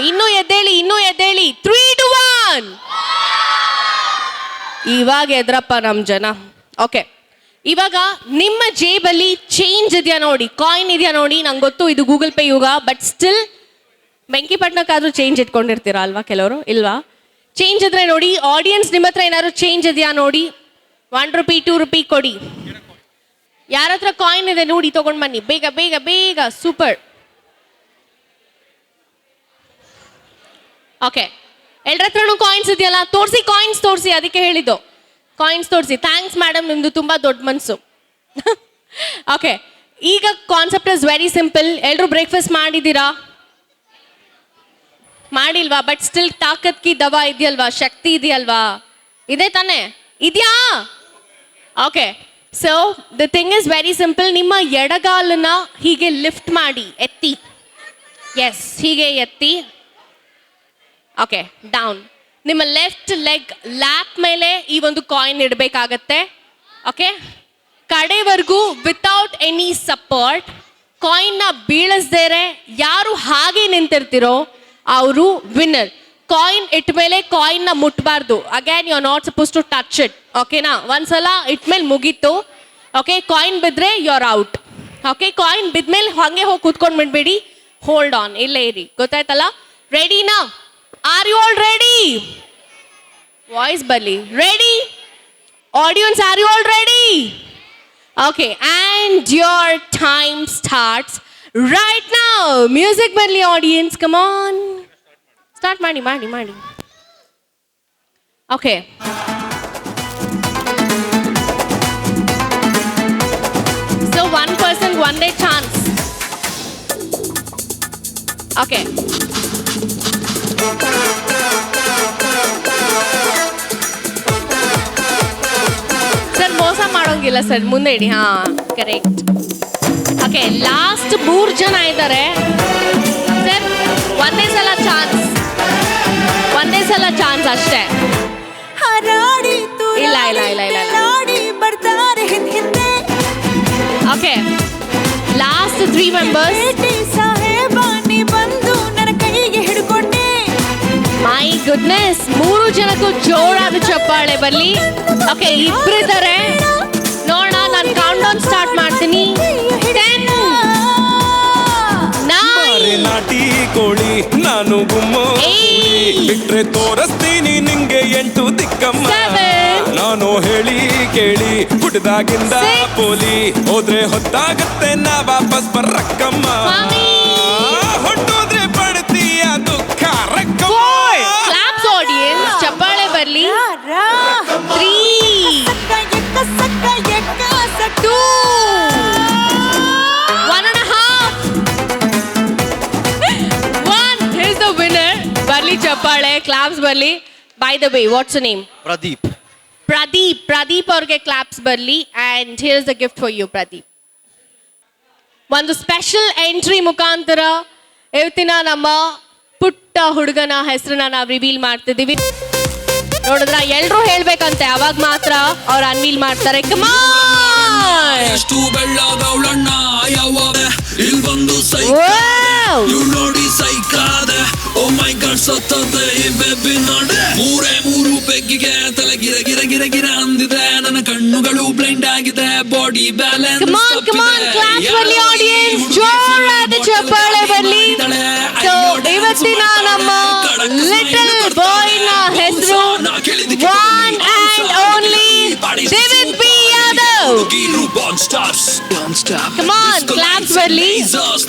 ಇನ್ನೂ ಎದ್ದೇಳಿ 3, 2, 1. ಇವಾಗ ಎದ್ರಪ್ಪ ನಮ್ ಜನ. ಓಕೆ, ಇವಾಗ ನಿಮ್ಮ ಜೇಬಲ್ಲಿ ಚೇಂಜ್ ಇದೆಯಾ ನೋಡಿ, ಕಾಯಿನ್ ಇದೆಯಾ ನೋಡಿ. ನಂಗೆ ಗೊತ್ತು ಇದು ಗೂಗಲ್ ಪೇ ಯುಗ, ಬಟ್ ಸ್ಟಿಲ್ ಬೆಂಕಿಪಟ್ಟಣಕ್ಕಾದ್ರೂ ಚೇಂಜ್ ಇಟ್ಕೊಂಡಿರ್ತೀರಾ ಅಲ್ವಾ ಕೆಲವರು? ಇಲ್ವಾ? ಚೇಂಜ್ ಇದ್ರೆ ನೋಡಿ. ಆಡಿಯನ್ಸ್ ನಿಮ್ಮ ಹತ್ರ ಏನಾದ್ರು ಚೇಂಜ್ ಇದೆಯಾ ನೋಡಿ. 1 ರೂಪಿ 2 ರೂಪಿ ಕೊಡಿ. ಯಾರ ಹತ್ರ ಕಾಯಿನ್ ಇದೆ ನೋಡಿ, ತಗೊಂಡ್ ಬನ್ನಿ ಬೇಗ ಬೇಗ ಬೇಗ. ಸೂಪರ್. ಓಕೆ, ಎಲ್ಲರ ಹತ್ರನೂ ಕಾಯಿನ್ಸ್ ಇದೆಯಲ್ಲ? ತೋರಿಸಿ, ಕಾಯಿನ್ಸ್ ತೋರಿಸಿ. ಅದಕ್ಕೆ ಹೇಳಿದ್ದು ಕಾಯಿನ್ಸ್ ತೋರಿಸಿ. ಥ್ಯಾಂಕ್ಸ್ ಮೇಡಮ್, ನಿಮ್ದು ತುಂಬಾ ದೊಡ್ಡ ಮನಸ್ಸು. ಓಕೆ, ಈಗ ಕಾನ್ಸೆಪ್ಟ್ ಇಸ್ ವೆರಿ ಸಿಂಪಲ್. ಎಲ್ಲರೂ ಬ್ರೇಕ್ಫಾಸ್ಟ್ ಮಾಡಿದ್ದೀರಾ? ಮಾಡಿಲ್ವಾ? ಬಟ್ ಸ್ಟಿಲ್ ತಾಕತ್ ಕಿ ದವಾ ಇದೆಯಲ್ವಾ, ಶಕ್ತಿ ಇದೆಯಲ್ವಾ? ಇದೆ ತಾನೆ? ಇದೆಯಾ? Okay, so the thing is very simple. ನಿಮ್ಮ ಎಡಗಾಲನ್ನ ಹೀಗೆ ಲಿಫ್ಟ್ ಮಾಡಿ, ಎತ್ತಿ. ಎಸ್, ಹೀಗೆ ಎತ್ತಿ. Okay, down. ನಿಮ್ಮ ಲೆಫ್ಟ್ ಲೆಗ್ ಲ್ಯಾಪ್ ಮೇಲೆ ಈ ಒಂದು ಕಾಯಿನ್ ಇಡಬೇಕಾಗತ್ತೆ. ಓಕೆ, ಕಡೆವರೆಗೂ ವಿತೌಟ್ ಎನಿ ಸಪೋರ್ಟ್. ಕಾಯಿನ್ನ ಬೀಳಿಸ್ದೇರೆ ಯಾರು ಹಾಗೆ ನಿಂತಿರ್ತಿರೋ ಅವರು ವಿನ್ನರ್. ಕಾಯಿನ್ ಇಟ್ಟ ಮೇಲೆ ಕಾಯಿನ್ನ ಮುಟ್ಬಾರ್ದು. Again you are not suppose to touch it. ಓಕೆನಾ? ಒಂದ್ಸಲ ಇಟ್ಮೇಲೆ ಮುಗೀತು. ಓಕೆ, ಕಾಯಿನ್ ಬಿದ್ದರೆ you are out. Okay coin ಬಿದ್ಮೇಲೆ ಹಾಗೆ ಹೋಗಿ ಕೂತ್ಕೊಂಡು ಬಿಡ್ಬೇಡಿ, ಹೋಲ್ಡ್ ಆನ್, ಇಲ್ಲೇ ಇರಿ, ಗೊತ್ತಾಯ್ತಲ್ಲ? ರೆಡಿನಾ? Are you all ready? Voice ಬರಲಿ. Ready audience, are you all ready? Okay, and your time starts right now. Music ಬರಲಿ ಆಡಿಯನ್ಸ್, ಕಮ್ ಆನ್, ಸ್ಟಾರ್ಟ್ ಮಾಡಿ ಮಾಡಿ ಮಾಡಿ. Okay, so one person one day chance. Okay, sir ಮೋಸ ಮಾಡೋಂಗಿಲ್ಲ ಸರ್, ಮುಂದೆ ಇಡಿ. ಹಾ, ಕರೆಕ್ಟ್. ಓಕೆ, ಲಾಸ್ಟ್ 3 ಜನ ಇದ್ದಾರೆ ಸರ್. ಒಂದೇ ಸಲ ಚಾನ್ಸ್, ಒಂದೇ ಸಲ ಚಾನ್ಸ್ ಅಷ್ಟೇ. ಇಲ್ಲ ಇಲ್ಲ ಇಲ್ಲ ಇಲ್ಲ ಇಲ್ಲ. Okay, last 3 members. My goodness, 3 ಜನಕ್ಕೂ ಜೋರಾದ ಚಪ್ಪಾಳೆ ಬರಲಿ. ಓಕೆ, ಇಬ್ಬರಿದ್ದಾರೆ ನೋಡೋಣ. ನಾನು ಕೌಂಟ್ ಡೌನ್ ಸ್ಟಾರ್ಟ್ ಮಾಡ್ತೀನಿ. 10, 9, ನಾಟಿ ಕೋಳಿ ನಾನು ಗುಮ್ಮೋ ಬಿಟ್ರೆ ತೋರಿಸ್ತೀನಿ ನಿಂಗೆ 8 ದಿಕ್ಕಮ್ಮ. 7, ನಾನು ಹೇಳಿ ಕೇಳಿ ಹುಟ್ಟದಾಗಿಂದ ಪೋಲಿ ಹೋದ್ರೆ ಹೊತ್ತಾಗತ್ತೆ ನಾ ವಾಪಸ್ ಬರಕ್ಕಮ್ಮ. ಹೊಟ್ಟೋದ್ರೆ ಪಡ್ತೀಯ ದುಃಖ ರಕ್ಕಮ್ಮ. ಕ್ಲಾಪ್ಸ್ ಆಡಿಯನ್ಸ್, ಚಪ್ಪಾಳೆ ಬರಲಿ. 3, 2, 1.5, 1. Here's the winner. ಬರ್ಲಿ ಚಪ್ಪಾಳೆ, ಕ್ಲಾಪ್ಸ್ ಬರ್ಲಿ. By the way, what's your name? Pradeep. Pradeep ಅವ್ರಿಗೆ ಕ್ಲಾಪ್ಸ್ ಬರ್ಲಿ. And here's the gift for you, Pradeep. ಒಂದು ಸ್ಪೆಷಲ್ ಎಂಟ್ರಿ ಮುಖಾಂತರ ಇವತ್ತಿನ ನಮ್ಮ ಪುಟ್ಟ ಹುಡುಗನ ಹೆಸರನ್ನ ನಾವು ರಿವೀಲ್ ಮಾಡ್ತಿದ್ದೀವಿ. ನೋಡಿದ್ರ, ಎಲ್ರು ಹೇಳ್ಬೇಕಂತೆ, ಅವಾಗ ಮಾತ್ರ ಅವ್ರು ಅನ್ವೀಲ್ ಮಾಡ್ತಾರೆ. Come on! ಎಷ್ಟು ಬೆಳ್ಳಗೌಳಣ್ಣ ಯಾವಾಗ ಇಲ್ಲಿ ಬಂದು Wow! ನೋಡಿ ಸೈಕಾದೆ. ಓ ಮೈ ಗಾಡ್, ಸತ್ತದೆ ಈ ಬೇಬಿ ನೋಡೆ. 3 ಬೆಗ್ಗಿಗೆ ತಲೆ ಗಿರ ಗಿರ ಗಿರ ಗಿರ ಅಂದಿದೆ. ನನ್ನ ಕಣ್ಣುಗಳು ಬ್ಲೈಂಡ್ ಆಗಿದೆ, body balance. Come on, come on, claps ಬರ್ಲಿ audience, ಜೋರಾದ ಚಪ್ಪಾಳೆ ಬರ್ಲಿ. So, ಇವತ್ತಿನ ನಮ್ಮ ಲಿಟಲ್ ಬಾಯ್ ನ ಹೆಸರು one and only David B. Yadav. Come on, claps ಬರ್ಲಿ.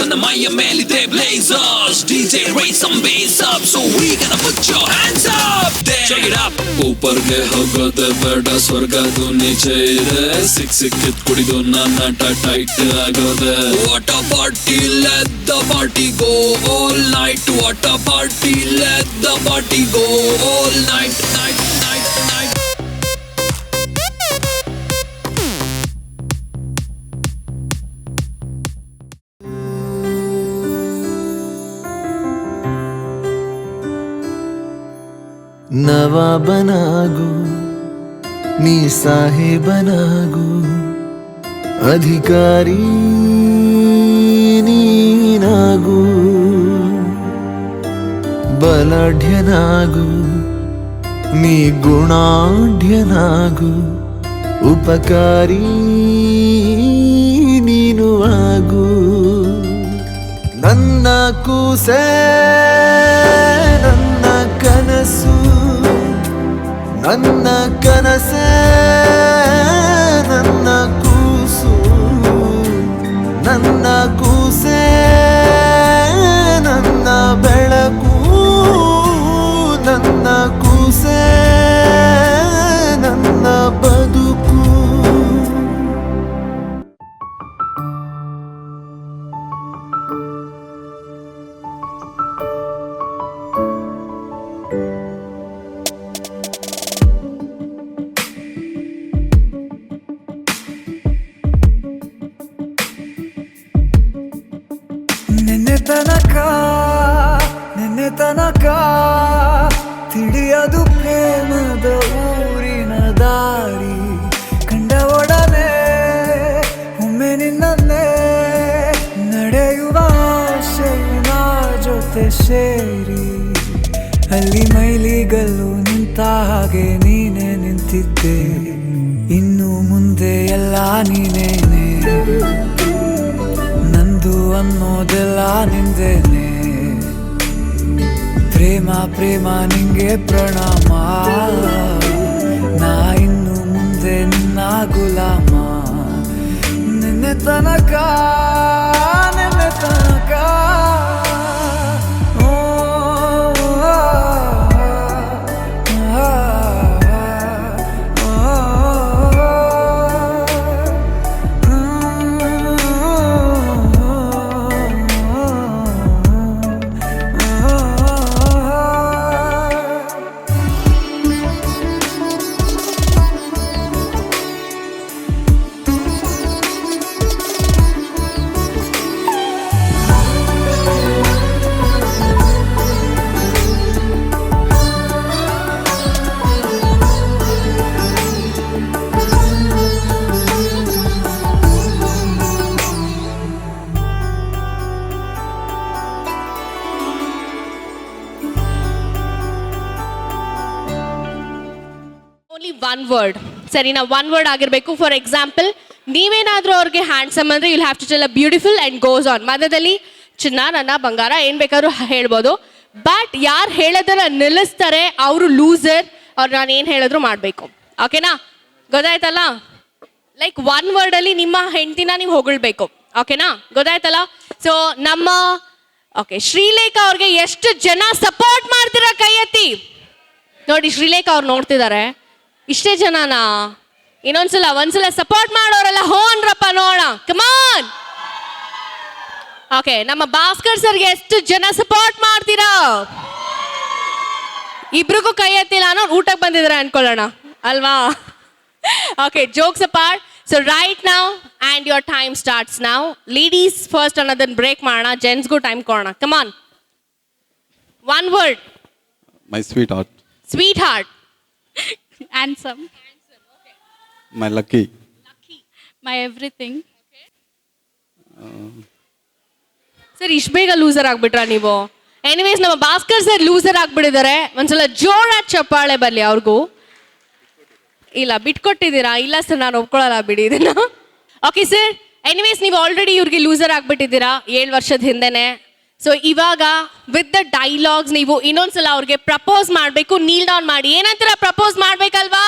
ನನ್ನ ಮೈಯ ಮೇಲಿದೆ blazers. DJ raise some bass up, so we gonna put your hands up. Check it up. ऊपरಗೆ ಹೋಗೋದೆ ಬೇಡ, ಸ್ವರ್ಗದು ನೀಚೆ ಇದೆ. ಸಿಕ್ಕಿದ್ ಕುಡಿದು ನನ್ನ ಟೈಟ್ ಆಗೋದೆ. What a party, let the party go all night. What a party, let the party go all night, night, night, night. ನವಾಬನಾಗು ನೀ ಸಾಹೇಬನಾಗು, ಅಧಿಕಾರಿ ನೀನಾಗು, ಬಲಾಢ್ಯನಾಗು ನೀ ಗುಣಾಢ್ಯನಾಗು, ಉಪಕಾರಿ ನೀನು ಆಗು. ನನ್ನ ಕೂಸೆ ನನ್ನ ಕನಸು, ನನ್ನ ಕನಸೇ ನನ್ನ ಕೂಸು, ನನ್ನ ಕೂಸೇ ನನ್ನ ಬೆಳಕು, ನನ್ನ ಕೂಸೇ ನನ್ನ ಬದುಕು. ನಿನ್ನೆ ತನಕ ತಿಳಿಯದು ಪ್ರೇಮದ ಊರಿನ ದಾರಿ. ಕಂಡ ಒಡನೆ ಒಮ್ಮೆ ನಿನ್ನೇ ನಡೆಯುವ ಆಸೆಯ ಜೊತೆ ಸೇರಿ, ಅಲ್ಲಿ ಮೈಲಿಗಲ್ಲು ನಿಂತ ಹಾಗೆ ನೀನೆ ನಿಂತಿದ್ದೆ. ಇನ್ನು ಮುಂದೆ ಎಲ್ಲ ನೀನೇನೆ. ನಿಂದೇನೆ ಪ್ರೇಮ ಪ್ರೇಮ ನಿಂಗೆ ಪ್ರಣಾಮ ನಾ ಇನ್ನು ಮುಂದೆ ನಿನ್ನ ಗುಲಾಮ ನಿನ್ನೆ ತನಕ ಓ, ಆ, ಆ, ಓನ್ಲಿ ಒನ್ ವರ್ಡ್ ಸರಿನಾ? ಒನ್ ವರ್ಡ್ ಆಗಿರಬೇಕು. ಫಾರ್ ಎಕ್ಸಾಂಪಲ್, ನೀವೇನಾದರೂ ಅವ್ರಿಗೆ ಹ್ಯಾಂಡ್ಸಮ್ ಅಂದರೆ you'll have to tell a beautiful and goes on. ಮಧ್ಯದಲ್ಲಿ ಚಿನ್ನ, ನನ್ನ, ಬಂಗಾರ ಏನು ಬೇಕಾದ್ರೂ ಹೇಳ್ಬೋದು. ಬಟ್ ಯಾರು ಹೇಳೋದನ್ನ ನಿಲ್ಲಿಸ್ತಾರೆ ಅವರು ಲೂಸರ್. ಅವ್ರು ನಾನು ಏನು ಹೇಳಿದ್ರು ಮಾಡಬೇಕು. ಓಕೆನಾ? ಗೊತ್ತಾಯ್ತಲ್ಲ? ಲೈಕ್ ಒನ್ ವರ್ಡಲ್ಲಿ ನಿಮ್ಮ ಹೆಂಡತಿನ ನೀವು ಹೊಗಳ್ಬೇಕು. ಓಕೆನಾ? ಗೊತ್ತಾಯ್ತಲ್ಲ? ಸೊ ನಮ್ಮ ಶ್ರೀಲೇಖಾ ಅವ್ರಿಗೆ ಎಷ್ಟು ಜನ ಸಪೋರ್ಟ್ ಮಾಡ್ತೀರಾ? ಕೈ ಎತ್ತಿ ನೋಡಿ. ಶ್ರೀಲೇಖಾ ಅವ್ರು ನೋಡ್ತಿದ್ದಾರೆ. ಇಷ್ಟೇ ಜನನಾ? ಒಂದ್ಸಲ ಸಪೋರ್ಟ್ ಮಾಡೋರೆಲ್ಲ ಹೋ ಅನ್ರಪ್ಪ ನೋಡ. ಕಮಾನ್. ಓಕೆ, ನಮ್ಮ ಭಾಸ್ಕರ್ ಸರ್ಗೆ ಎಷ್ಟು ಜನ ಸಪೋರ್ಟ್ ಮಾಡ್ತೀರಾ? ಇಬ್ರಿಗೂ ಕೈ ಎತ್ತಿಲ್ಲ ಅನ್ನೋ ಊಟಕ್ಕೆ ಬಂದಿದ್ದಾರೆ ಅನ್ಕೊಳ್ಳೋಣ ಅಲ್ವಾ? Okay, jokes apart. So right now and your time starts now. Ladies first ಅನ್ನೋದನ್ನ ಬ್ರೇಕ್ ಮಾಡೋಣ, ಜೆಂಟ್ಸ್ಗೂ ಟೈಮ್ ಕೊಡೋಣ. Come on, one word. My sweetheart. Sweetheart. Handsome. My lucky. My everything. Sir, ಇಷ್ಟು ಬೇಗ ಲೂಸರ್ ಆಗ್ಬಿಟ್ರಾ ನೀವು? ಎನಿವೇಸ್, ನಮ್ಮ ಭಾಸ್ಕರ್ ಸರ್ ಲೂಸರ್ ಆಗ್ಬಿಟ್ಟಿದ್ದಾರೆ. ಒಂದ್ಸಲ ಜೋರಾಗಿ ಚಪ್ಪಾಳೆ ಬರಲಿ ಅವ್ರಿಗೂ. ಇಲ್ಲ, ಬಿಟ್ಕೊಟ್ಟಿದ್ದೀರಾ? ಇಲ್ಲ ಸರ್, ನಾನು ಒಪ್ಕೊಳ್ಳಲ್ಲ ಬಿಡಿ ಇದನ್ನ. ಓಕೆ ಸರ್, ಎನಿವೇಸ್ ನೀವು ಆಲ್ರೆಡಿ ಇವ್ರಿಗೆ ಲೂಸರ್ ಆಗ್ಬಿಟ್ಟಿದ್ದೀರಾ 7 ವರ್ಷದ ಹಿಂದೆನೆ. ಸೊ ಇವಾಗ ವಿತ್ ದ ಡೈಲಾಗ್ಸ್ ನೀವು ಇನ್ನೊಂದ್ಸಲ ಅವ್ರಿಗೆ ಪ್ರಪೋಸ್ ಮಾಡಬೇಕು. ನೀಲ್ ಡೌನ್ ಮಾಡಿ. ಏನಂತೀರ? ಪ್ರಪೋಸ್ ಮಾಡ್ಬೇಕಲ್ವಾ?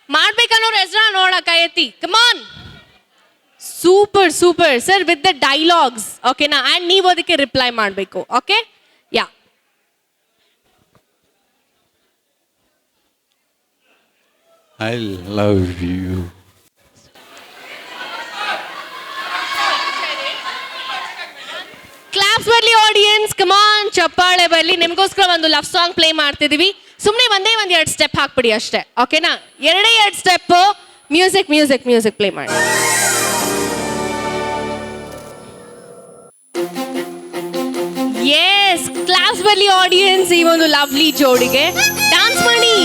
ಮಾಡ್ಬೇಕನ್ನೋರು ಹೆಸರ ನೋಡ ಕೈ ಎತ್ತಿ. Come on. Super super sir, with the dialogues. ಓಕೆನಾ? ಆ್ಯಂಡ್ ನೀವು ಅದಕ್ಕೆ ರಿಪ್ಲೈ ಮಾಡಬೇಕು. Okay, yeah. I love you. Claps ಬರಲಿ ಆಡಿಯನ್ಸ್. ಕಮಾನ್, ಚಪ್ಪಾಳೆ ಬರಲಿ. ನಿಮಗೋಸ್ಕರ ಒಂದು ಲವ್ ಸಾಂಗ್ ಪ್ಲೇ ಮಾಡ್ತಿದೀವಿ. ಸುಮ್ಮನೆ ಒಂದೇ 2 ಸ್ಟೆಪ್ ಹಾಕ್ಬಿಡಿ ಅಷ್ಟೇ. ಓಕೆನಾ? 2 step. Music music music play ಮಾಡಿ. ಎಸ್, ಕ್ಲಾಪ್ಸ್ ಬರಲಿ ಆಡಿಯನ್ಸ್. ಈ ಒಂದು ಲವ್ಲಿ ಜೋಡಿಗೆ ಡಾನ್ಸ್ ಮಾಡಿ.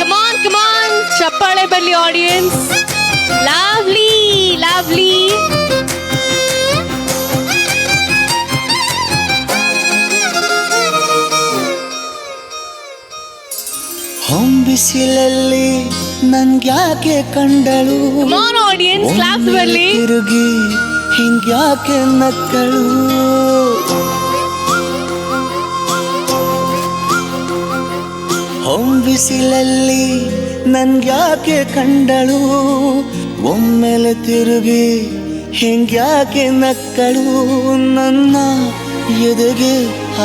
ಕಮಾನ್ ಕಮಾನ್, ಚಪ್ಪಾಳೆ ಬರಲಿ ಆಡಿಯನ್ಸ್. Lovely lovely. ಹೊಂಬಿಸಿಲಲ್ಲಿ ನನ್ಗ್ಯಾಕೆ ಕಂಡಳು? ಕಮಾನ್ ಆಡಿಯನ್ಸ್, ಕ್ಲಾಪ್ಸ್ ಬರಲಿ. ತಿರುಗಿ ಹಿಂಗ್ಯಾಕೆ ನಕ್ಕಳು? ಹೊಂಬಿಸಿಲಲ್ಲಿ ನನ್ಗ್ಯಾಕೆ ಕಂಡಳು? ಒಮ್ಮೆಲೆ ತಿರುಗಿ ಹಿಂಗ್ಯಾಕೆ ನಕ್ಕಳು? ನನ್ನ ಎದೆಗೆ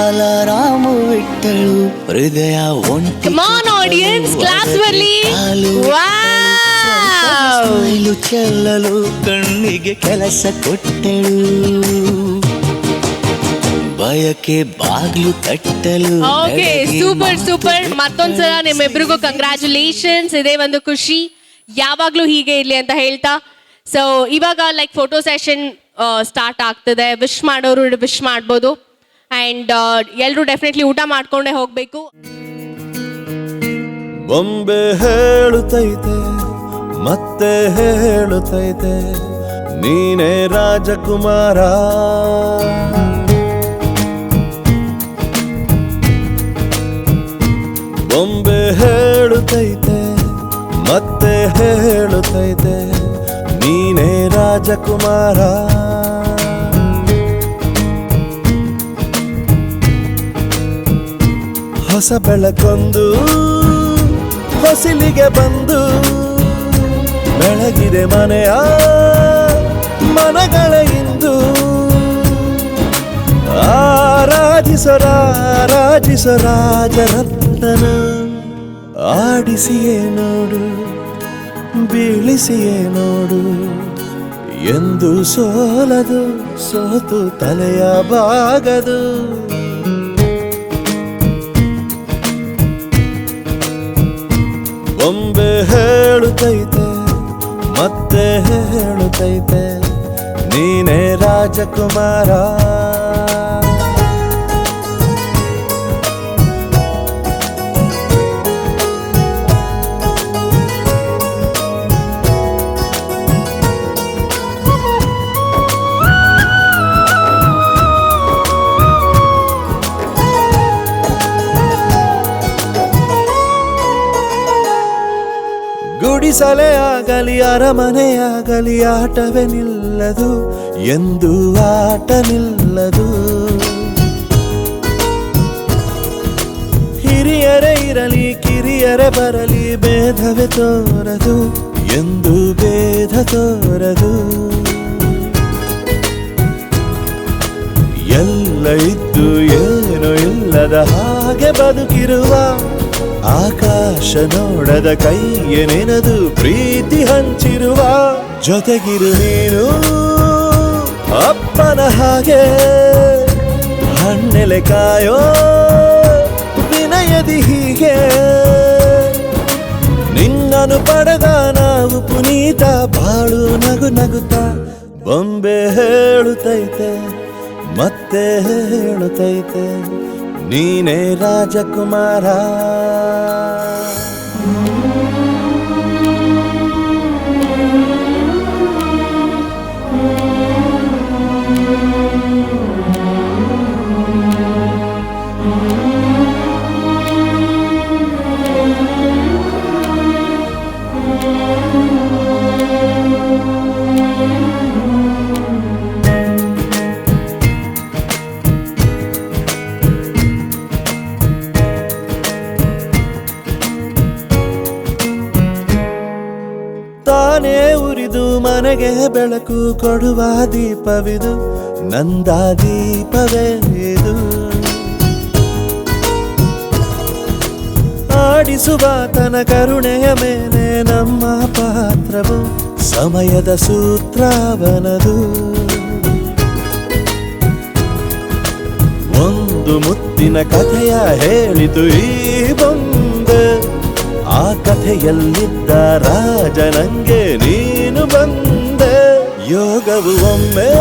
ಅಲಾರಾಮು ಇಟ್ಟಳು. ಹೃದಯ ಒಂಟಿ. ಕಮಾನ್ ಆಡಿಯನ್ಸ್, ಕ್ಲಾಪ್ಸ್ ಬರಲಿ. ಸ್ಮೈಲು ಚೆಲ್ಲಲು ಕಣ್ಣಿಗೆ ಕೆಲಸ ಕೊಟ್ಟಳು. ಬಯಕೆ ಬಾಗ್ಲು ತಟ್ಟಲು. Okay, super super. ಮತ್ತೊಂದ್ಸಲ ನಿಮ್ಮಿಬ್ರಿಗೂ ಕಂಗ್ರ್ಯಾಚುಲೇಷನ್ಸ್. ಇದೇ ಒಂದು ಖುಷಿ ಯಾವಾಗ್ಲೂ ಹೀಗೆ ಇರ್ಲಿ ಅಂತ ಹೇಳ್ತಾ, ಸೊ ಇವಾಗ ಲೈಕ್ ಫೋಟೋ ಸೆಷನ್ ಸ್ಟಾರ್ಟ್ ಆಗ್ತದೆ. ವಿಶ್ ಮಾಡೋರು ವಿಶ್ ಮಾಡ್ಬೋದು. ಆ್ಯಂಡ್ ಎಲ್ಲರೂ ಡೆಫಿನೆಟ್ಲಿ ಊಟ ಮಾಡ್ಕೊಂಡೇ ಹೋಗ್ಬೇಕು. ಬೊಂಬೆ ಹೇಳುತ್ತೈತೆ ಮತ್ತೆ ಹೇಳುತ್ತೈತೆ ನೀನೇ ರಾಜಕುಮಾರ. ಬೊಂಬೆ ಹೇಳುತ್ತೈತೆ ಮತ್ತೆ ಹೇಳುತ್ತೈತೆ ನೀನೇ ರಾಜಕುಮಾರ. ಹೊಸ ಬೆಳಕೊಂದು ಹೊಸಿಲಿಗೆ ಬಂದು ಬೆಳಗಿದೆ ಮನೆಯ ಮನಗಳ ಇಂದು. ಆರಾಧಿಸೋ ರಾಜರತ್ನನ ಆಡಿಸಿಯೇ ನೋಡು ಬೀಳಿಸಿಯೇ ನೋಡು ಎಂದು ಸೋಲದು ಸೋತು ತಲೆಯ ಬಾಗದು. ಬೊಂಬೆ ಹೇಳುತ್ತೈತೆ ಮತ್ತೆ ಹೇಳುತ್ತೈತೆ ನೀನೇ ರಾಜಕುಮಾರ. ಗುಡಿಸಲೇ ಆಗಲಿ ಅರಮನೆಯಾಗಲಿ ಆಟವೇ ನಿಲ್ಲದು ಎಂದು ಆಟ ನಿಲ್ಲದು. ಹಿರಿಯರೇ ಇರಲಿ ಕಿರಿಯರೇ ಬರಲಿ ಭೇದವೇ ತೋರದು ಎಂದು ಭೇದ ತೋರದು. ಎಲ್ಲ ಇದ್ದು ಏನೋ ಇಲ್ಲದ ಹಾಗೆ ಬದುಕಿರುವ ಆಕಾಶ ನೋಡದ ಕೈಯೇ ನೆನೆದು ಪ್ರೀತಿ ಹಂಚಿರುವ. ಜೊತೆಗಿರು ನೀನು ಅಪ್ಪನ ಹಾಗೆ ಹಣ್ಣೆಲೆ ಕಾಯೋ ವಿನಯದಿ ಹೀಗೆ. ನಿನ್ನನ್ನು ಪಡೆದ ನಾವು ಪುನೀತ ಬಾಳು ನಗು ನಗುತ್ತಾ. ಬೊಂಬೆ ಹೇಳುತ್ತೈತೆ ಮತ್ತೆ ಹೇಳುತ್ತೈತೆ ನೀನೇ ರಾಜಕುಮಾರ. ತಾನೇ ಉರಿದು ಮನೆಗೆ ಬೆಳಕು ಕೊಡುವ ದೀಪವಿದು ನಂದ ದೀಪವೇ ಇದು. ಆಡಿಸುವ ತನ ಕರುಣೆಯ ಮೇಲೆ ನಮ್ಮ ಪಾತ್ರವು ಸಮಯದ ಸೂತ್ರವನದು. ಒಂದು ಮುತ್ತಿನ ಕಥೆಯ ಹೇಳಿತು ಈ ಬೊಂಬೆ. ಆ ಕಥೆಯಲ್ಲಿದ್ದ ರಾಜ ನಂಗೆ ನೀನು ಬಂದೆ. ಯೋಗವು ಒಮ್ಮೆ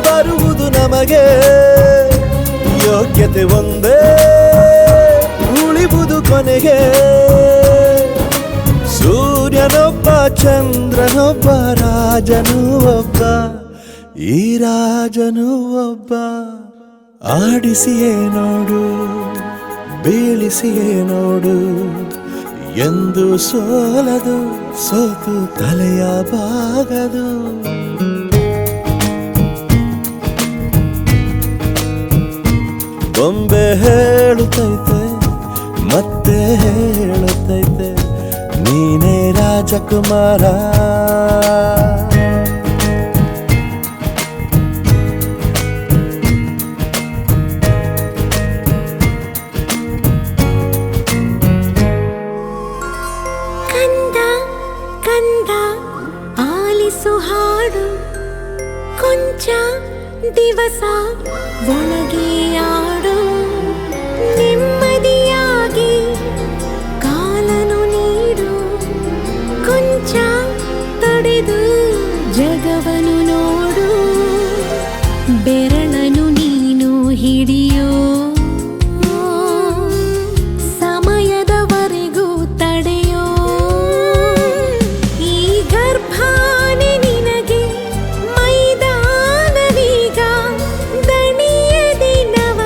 ಬರುವುದು ನಮಗೆ ಯೋಗ್ಯತೆ ಒಂದೇ ಉಳಿವುದು ಕೊನೆಗೆ. ಸೂರ್ಯನೊಬ್ಬ ಚಂದ್ರನೊಬ್ಬ ರಾಜನು ಒಬ್ಬ ಈ ರಾಜನು ಒಬ್ಬ. ಆಡಿಸಿಯೇ ನೋಡು ಬೀಳಿಸಿಯೇ ನೋಡು ಎಂದು ಸೋಲದು ಸೋತು ತಲೆಯ ಬಾಗದು. ಬೊಂಬೆ ಹೇಳುತ್ತೈತೆ ಮತ್ತೆ ಹೇಳುತ್ತೈತೆ ನೀನೇ ರಾಜಕುಮಾರ. ಹಾಡು ಕೊಂಚ ದಿವಸ ಒಳಗೆ ಆಡು ನೆಮ್ಮದಿಯಾಗಿ ಕಾಲನು ನೀಡು. ಕೊಂಚ ತಡೆದು ಜಗವನು ನೋಡು. ಬೆರಳನು ನೀನು ಹಿಡಿಯೋ ಸಮಯದವರೆಗೂ ತಡೆಯೋ. ಈ ಗರ್ಭಾನೆ ನಿನಗೆ ಮೈದಾನವೀಗ ದಣಿಯ ದಿನವ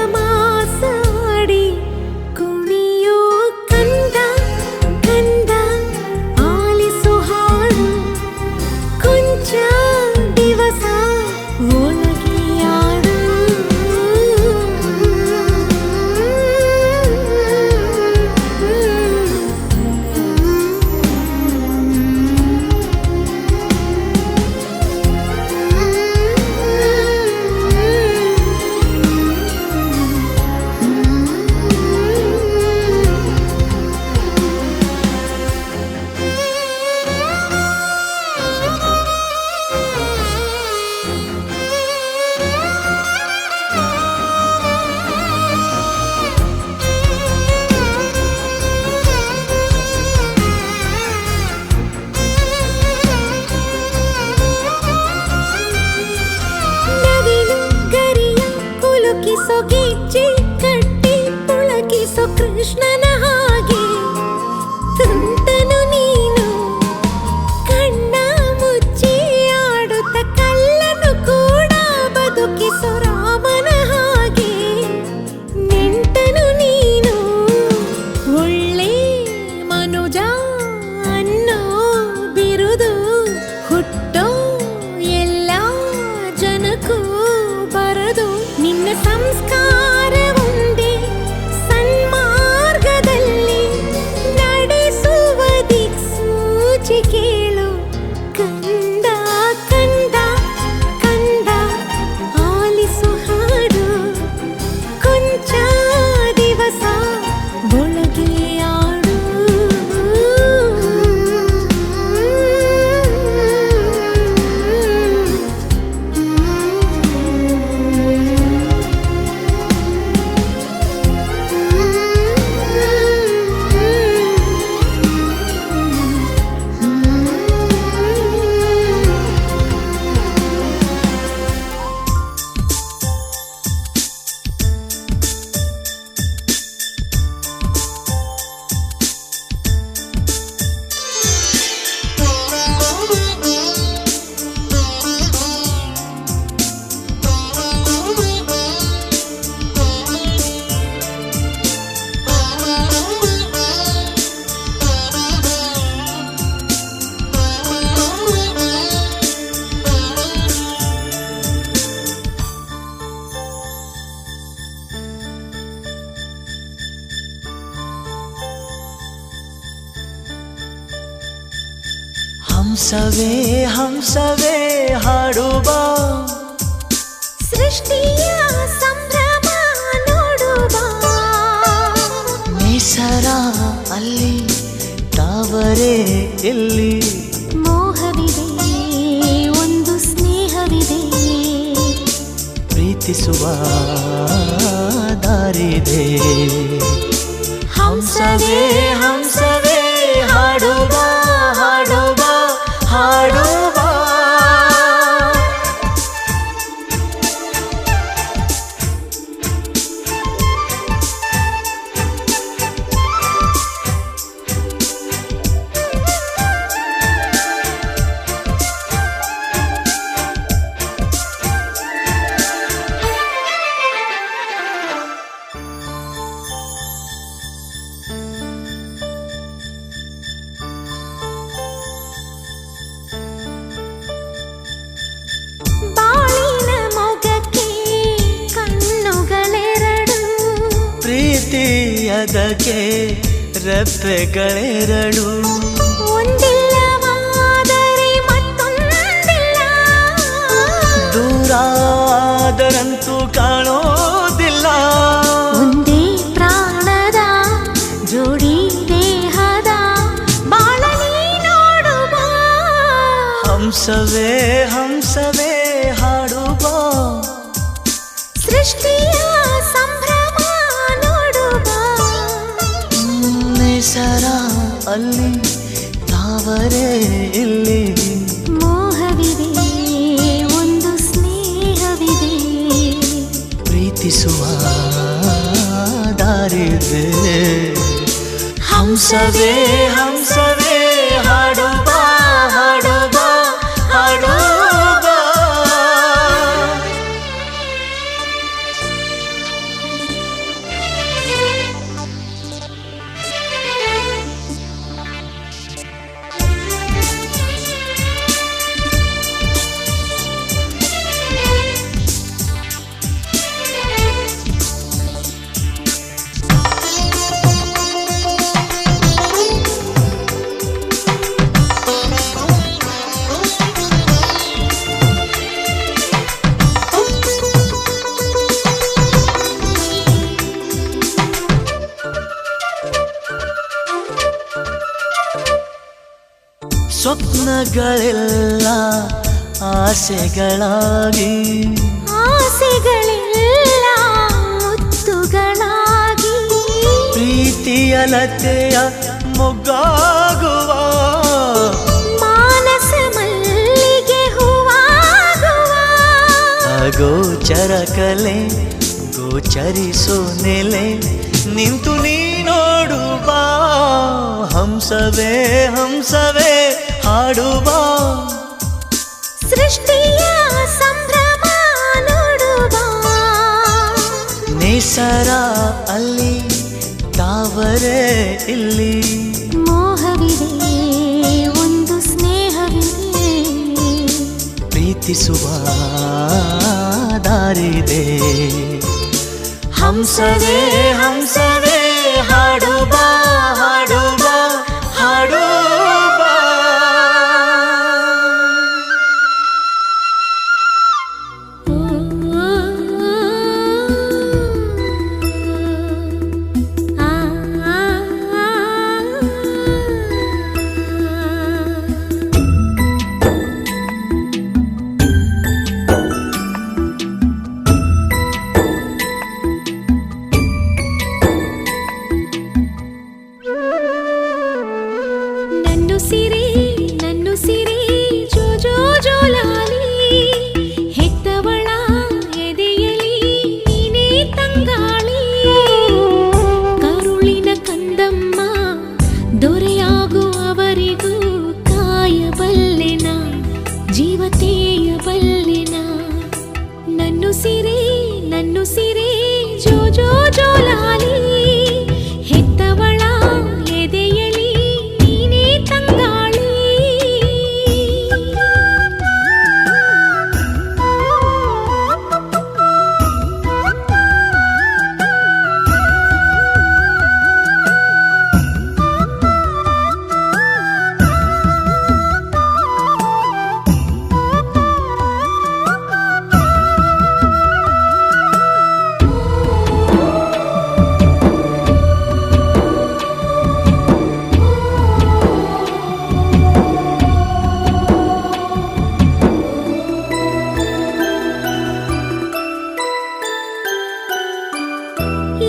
ಕೃಷ್ಣನ ಹಾಗೆ ತುಂಟನು ನೀನು ಕಣ್ಣ ಮುಚ್ಚಿ ಆಡುತ್ತ ಕಲ್ಲನು ಕೂಡ ಬದುಕಿಸೋ ರಾಮನ ಹಾಗೆ ನೆಂಟನು ನೀನು ಒಳ್ಳೆ ಮನುಜ ಅನ್ನೋ ಬಿರುದು ಹುಟ್ಟೋ ಎಲ್ಲ ಜನಕ್ಕೂ ಬರದು ನಿನ್ನ ಸಂಸ್ಕಾರ ಒಂದೇ ಸನ್ಮಾರ್ಗದಲ್ಲಿ ನಡೆಸುವ ದಿಕ್ಸೂಚಿ ಕೇಳು ಕಂದ ಕಂದ ಕಂದ ಆಲಿಸು ಹಾಡು ಕೊಂಚ ದಿವಸ ಒಳಗೆ ಆಡು ಹಂಸವೇ ಹಂಸವೇ ಹಾಡುವ ಸೃಷ್ಟಿಯ ಸಂಭ್ರಮ ನೋಡುವ ನೇಸರ ಅಲ್ಲಿ ತಾವರೆ ಎಲ್ಲಿ ಮೋಹವಿದೆ ಒಂದು ಸ್ನೇಹವಿದೆ ಪ್ರೀತಿಸುವ ದಾರಿದೆ ಹಂಸವೇ ಹಂಸವೇ ಹಾಡುವ ಹಾಡುವ ಹಾಡುವ ಬಾಳಿನ ಮೊಗಕ್ಕೆ ಕಣ್ಣುಗಳೆರಡು ಪ್ರೀತಿಯದಕ್ಕೆ ರೆಪ್ಪೆಗಳೆರಡು ಒಂದಿಲ್ಲವಾದರೆ ಮತ್ತೊಂದಿಲ್ಲ ದೂರಾದರಂತೂ ಕಾಣೋದಿಲ್ಲ ಒಂದೇ ಪ್ರಾಣದ ಜೋಡಿ ದೇಹದ ಬಾಳಲಿ ನೋಡುವ ಹಂಸವೇ ಹಂಸವೇ ಹಾಡುವ ಸೃಷ್ಟಿಯ ಸಂಭ್ರಮ ನೋಡುವ ನೇಸರ ಅಲ್ಲಿ ತಾವರೆ ಇಲ್ಲಿ ಮೋಹವಿದೆ ಒಂದು ಸ್ನೇಹವಿದೆ ಪ್ರೀತಿಸುವ ದಾರಿದೆ ಹಂಸವೇ ಹಂಸವೇ ಹಾಡುವ ಹಾಡುವ ಹಾಡುವ ಸ್ವಪ್ನಗಳೆಲ್ಲ ಆಸೆಗಳಾಗಿ ಆಸೆಗಳೆಲ್ಲ ಮುತ್ತುಗಳಾಗಿ ಪ್ರೀತಿಯ ಲತೆಯ ಮೊಗ್ಗಾಗುವ ಮಾನಸ ಮಲ್ಲಿಗೆ ಹೂವಾಗುವ ಅಗೋಚರ ಕಲೆ ಗೋಚರಿಸೋ ನೆಲೆ ನಿಂತು ನೀ ಹಂಸವೇ ಹಂಸವೇ ಹಾಡುವ ಸೃಷ್ಟಿಯ ಸಂಭ್ರಮ ನೋಡುವ ನೇಸರ ಅಲ್ಲಿ ತಾವರೆ ಇಲ್ಲಿ ಮೋಹವಿದೆ ಒಂದು ಸ್ನೇಹವಿದೆ ಪ್ರೀತಿಸುವ ದಾರಿದೆ ಹಂಸವೇ ಹಂಸವೇ ಹಾಡುವ ಹಾಡುವ ಹಾಡುವ ನನ್ನು ಸಿರಿ ಜೋ ಜೋ ಜೋಲಾಲಿ ಹೆತ್ತವಳ ಎದೆಯಲಿ ನೀನೇ ತಂಗಾಳಿ ಕರುಳಿನ ಕಂದಮ್ಮ ದೊರೆಯಾಗುವವರಿಗೂ ಕಾಯಬಲ್ಲೆನ ಜೀವತೆಯಬಲ್ಲೆನ ನನ್ನು ಸಿರಿ ಜೋ ಜೋ ಜೋಲಾಲಿ ಹೆತ್ತವಳ ಎದೆಯಲಿ ನೀನೇ ತಂಗಾಳಿ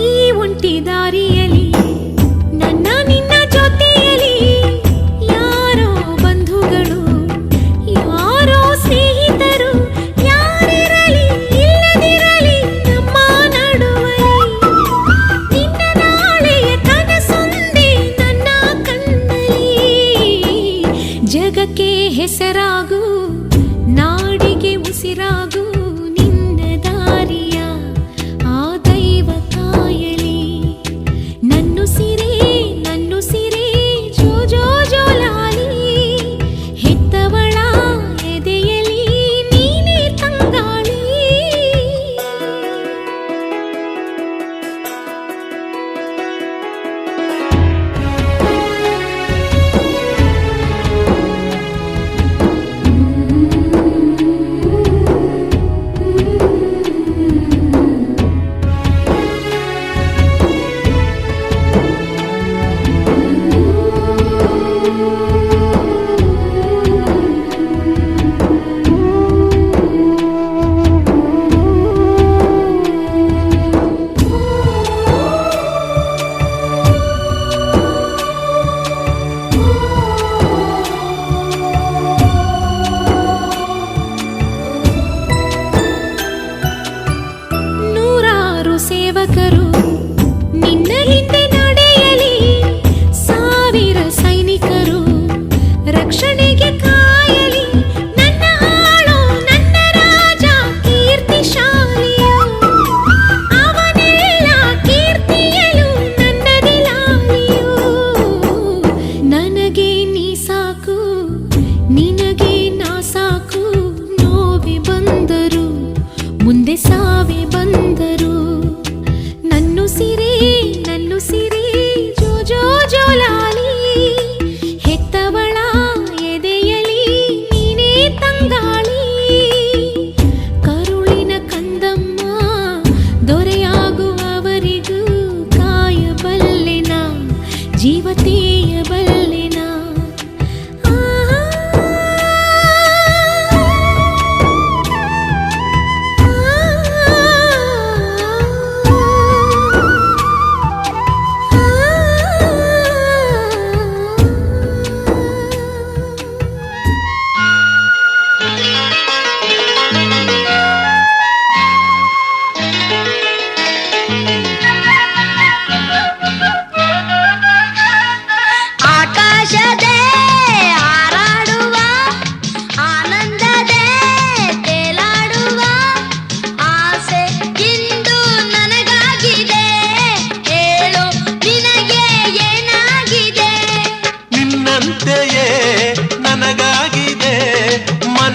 ಈ ಒಂಟಿ ದಾರಿಯಲಿ ನನ್ನ ನಿನ್ನ ಜೊತೆಯಲಿ ಯಾರೋ ಬಂಧುಗಳು ಯಾರೋ ಸ್ನೇಹಿತರು ಯಾರಿರಲಿ ಇಲ್ಲದಿರಲಿ ನಮ್ಮ ನಡುವಲಿ ನಿನ್ನ ನಾಳೆಯ ಕನಸೊಂದೇ ನನ್ನ ಕಣ್ಣಲ್ಲಿ ಜಗಕ್ಕೆ ಹೆಸರಾಗು ನಾಡಿಗೆ ಉಸಿರಾಗು ನಿನ್ನ ದಾರಿಯ ಆ ದೈವ ಕಾಯಲಿ ನನ್ನು ಸಿರೆ ಜೋ ಜೋ ಜೋಲಾಲಿ ಹೆತ್ತವಳ ಎದೆಯಲಿ ನೀನೇ ತಂಗಾಳಿ ನೂರಾರು ಸೇವಕರು ನಿನ್ನ ಹಿಂದೆ ನಡೆಯಲಿ ಸಾವಿರ ಸೈನಿಕರು ರಕ್ಷಣೆಗೆ ಕಾಯಲಿ ನನ್ನ ಆಳೋ ನನ್ನ ರಾಜ ಕೀರ್ತಿಶಾಲಿಯು ಅವನೆಲ್ಲ ಕೀರ್ತಿಯಲು ನನ್ನದೇ ಲಾಲಿಯು ನನಗೆ ನೀ ಸಾಕು ನಿನಗೆ ನಾ ಸಾಕು ನೋವೆ ಬಂದರು ಮುಂದೆ ಸಾವೆ ಬಂದರು ನನ್ನು ಸಿರೆ ಜೋ ಜೋ ಜೋಲಾಲಿ ಹೆತ್ತವಳ ಎದೆಯಲಿ ನೀನೇ ತಂಗಾಳಿ ಕರುಳಿನ ಕಂದಮ್ಮ ದೊರೆಯಾಗುವವರಿಗೂ ಕಾಯಬಲ್ಲೆನ ಜೀವತೆಯಬಲ್ಲೆನ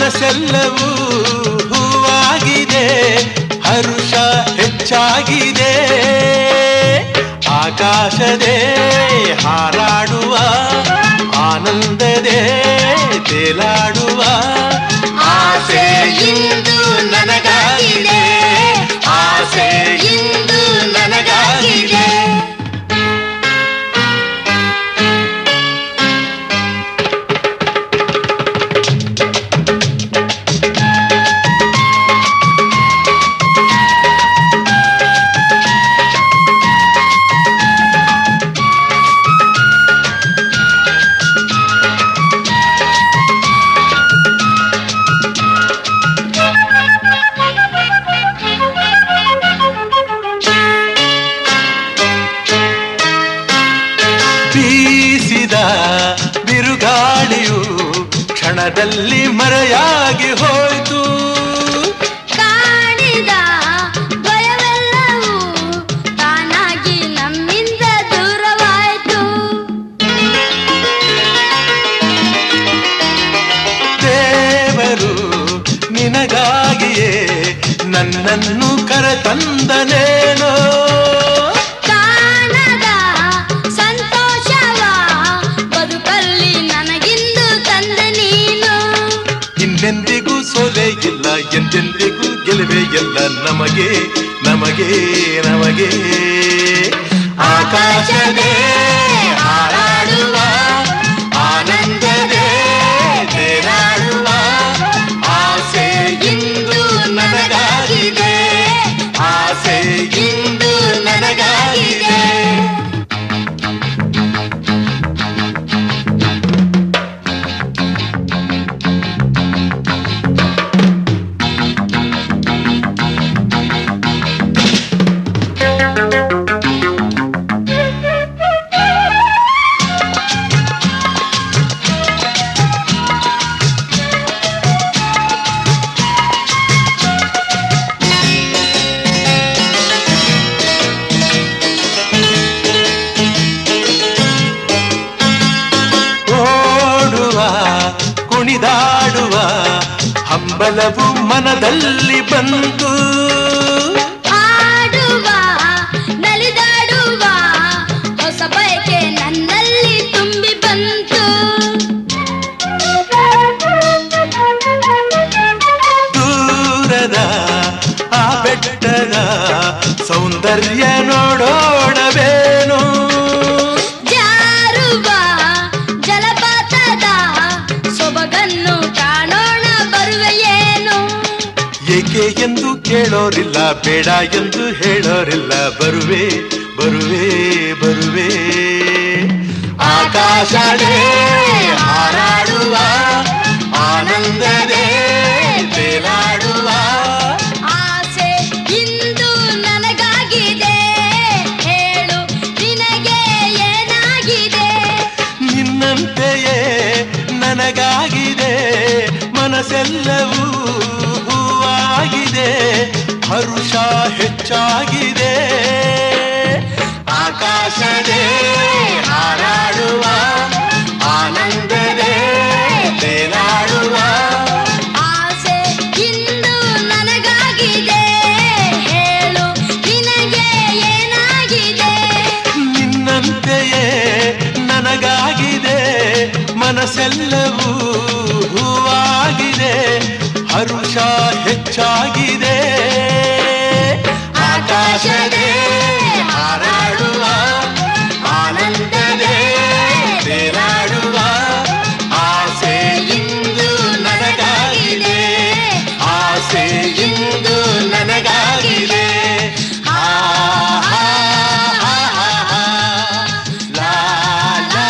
ಮನಸ್ಸೆಲ್ಲವೂ ಹೂವಾಗಿದೆ, ಹರುಷ ಹೆಚ್ಚಾಗಿದೆ. ಆಕಾಶದೇ ಹಾರಾಡುವ, ಆನಂದದೇ ತೇಲಾಡುವ ಆಸೆ ಇಂದು ನನಗಾಗಿದೆ, ಆಸೆ ಇಂದು ನನಗಾಗಿದೆ. ಬೀಸಿದ ಬಿರುಗಾಳಿಯು ಕ್ಷಣದಲ್ಲಿ ಮರೆಯಾಗಿ ಹೋಯಿತು. ಕಾಣಿದ ಭಯವೆಲ್ಲವೂ ತಾನಾಗಿ ನಮ್ಮಿಂದ ದೂರವಾಯಿತು. ದೇವರು ನಿನಗಾಗಿಯೇ ನನ್ನನ್ನು ಕರೆತಂದನೇನೋ. ಕಾಣದ ಸಂತೋಷವ ಬದುಕಲ್ಲಿ ನನಗಿಂದು ತಂದೆ ನೀನು. ಇನ್ನೆಂದಿಗೂ ಸೋಲೆ ಇಲ್ಲ, ಎಂದೆಂದಿಗೂ ಗೆಲುವೆ ಎಲ್ಲ ನಮಗೆ ನಮಗೆ ನಮಗೆ. ಆಕಾಶದೇ ಹಾರಾಡುವ, ಆನಂದದೇ ತೇಲಾಡುವ ಆಸೆ ಇಂದು ನನಗಾಗಿದೆ, ಆಸೆ ಇಂದು ನನಗಾಗಿದೆ. ಓಡುವ ಕುಣಿದಾಡುವ ಹಂಬಲವು ಮನದಲ್ಲಿ ಬಂತು. ಆಡುವ ನಲಿದಾಡುವ ಹೊಸ ಬಯಕೆ ನನ್ನಲ್ಲಿ ತುಂಬಿ ಬಂತು. ದೂರದ ಆ ಬೆಟ್ಟದ ಸೌಂದರ್ಯ ನೋಡೋಣವೇನು. ಜಾರುವ ಜಲಪಾತದ ಸೊಬಗನ್ನು ಕಾಣೋಣ ಬರುವೆಯೇನು. ಏಕೆ ಎಂದು ಕೇಳೋರಿಲ್ಲ, ಬೇಡ ಎಂದು ಹೇಳೋರಿಲ್ಲ, ಬರುವೆ ಬರುವೆ ಬರುವೆ. ಆಕಾಶದೇ ಹಾರಾಡುವ, ಆನಂದದೇ ತೇಲಾಡುವ ಆಸೆ ಇಂದು ನನಗಾಗಿದೆ, ಹೇಳು ನಿನಗೆ ಏನಾಗಿದೆ. ನಿನ್ನಂತೆಯೇ ನನಗಾಗಿದೆ, ಮನಸ್ಸೆಲ್ಲವೂ ಹೂವಾಗಿದೆ, ಹರುಷ ಹೆಚ್ಚಾಗಿದೆ. ಆಕಾಶದೇ ಹಾರಾಡುವ, ಆನಂದದೇ ತೇಲಾಡುವ ಆಸೆ ಇಂದು ನನಗಾಗಿದೆ, ಹೇಳು ನಿನಗೆ ಏನಾಗಿದೆ. ನಿನ್ನಂತೆಯೇ ನನಗಾಗಿದೆ, ಮನಸ್ಸೆಲ್ಲವೂ ಹೂವಾಗಿದೆ, ಹರುಷ ಹೆಚ್ಚಾಗಿದೆ. ಆಕಾಶದೇ ಹಾರಾಡುವ, ಆನಂದದೇ ತೇಲಾಡುವ ಆಸೆ ಇಂದು ನನಗಾಗಿದೆ, ಆಸೆ ಇಂದು ನನಗಾಗಿದೆ. ಆ ಆ, ಆ, ಆ, ಆ, ಲಾ ಲಾ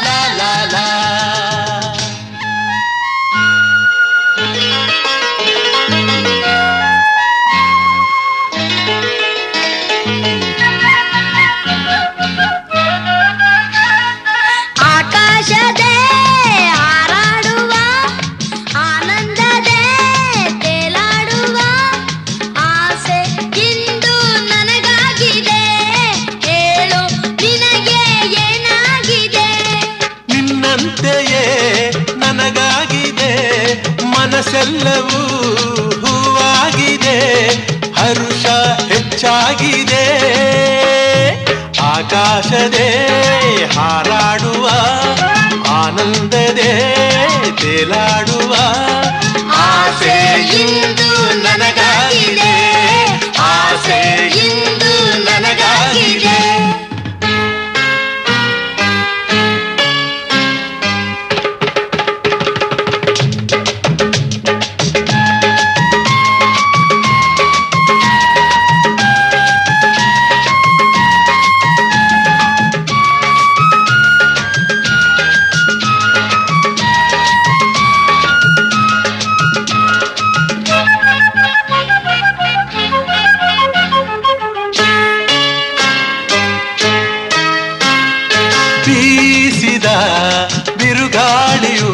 ಲಾ ಲಾ ಲಾ. ಮನಸ್ಸೆಲ್ಲವೂ ಹೂವಾಗಿದೆ, ಹರುಷ ಹೆಚ್ಚಾಗಿದೆ. ಆಕಾಶದೇ ಹಾರಾಡುವ, ಆನಂದದೇ ತೇಲಾಡುವ ಆಸೆ ಇಂದು ನನಗಾಗಿದೆ, ಆಸೆ ಇಂದು ನನಗಾಗಿದೆ. ಬೀಸಿದ ಬಿರುಗಾಳಿಯು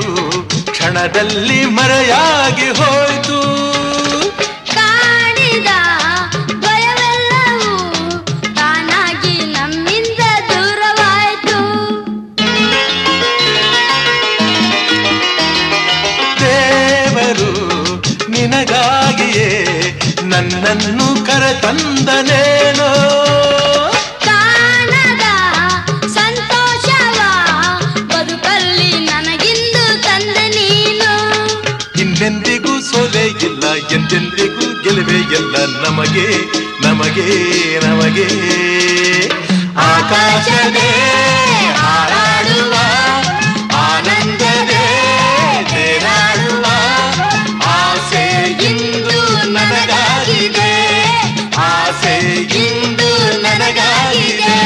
ಕ್ಷಣದಲ್ಲಿ ಮರೆಯಾಗಿ ಹೋಯಿತು. ಕಾಣಿದ ಭಯವೆಲ್ಲವೂ ತಾನಾಗಿ ನಮ್ಮಿಂದ ದೂರವಾಯಿತು. ದೇವರು ನಿನಗಾಗಿಯೇ ನನ್ನನ್ನು ಕರೆತಂದನೇನೋ. ಕಾಣದ ಸಂತೋಷವ ಬದುಕಲ್ಲಿ ನನಗಿಂದು ತಂದೆ ನೀನು. ಇನ್ನೆಂದಿಗೂ ಸೋಲೆ ಇಲ್ಲ, ಎಂದೆಂದಿಗೂ ಗೆಲುವೆ ಇಲ್ಲ ನಮಗೆ ನಮಗೆ ನಮಗೆ. ಆಕಾಶದೇ ಹಾರಾಡುವ, ಆನಂದದೇ ತೇಲಾಡುವ ಆಸೆ ಇಂದು ನನಗಾಗಿದೆ, ಆಸೆ ಇಂದು ನನಗಾಗಿದೆ.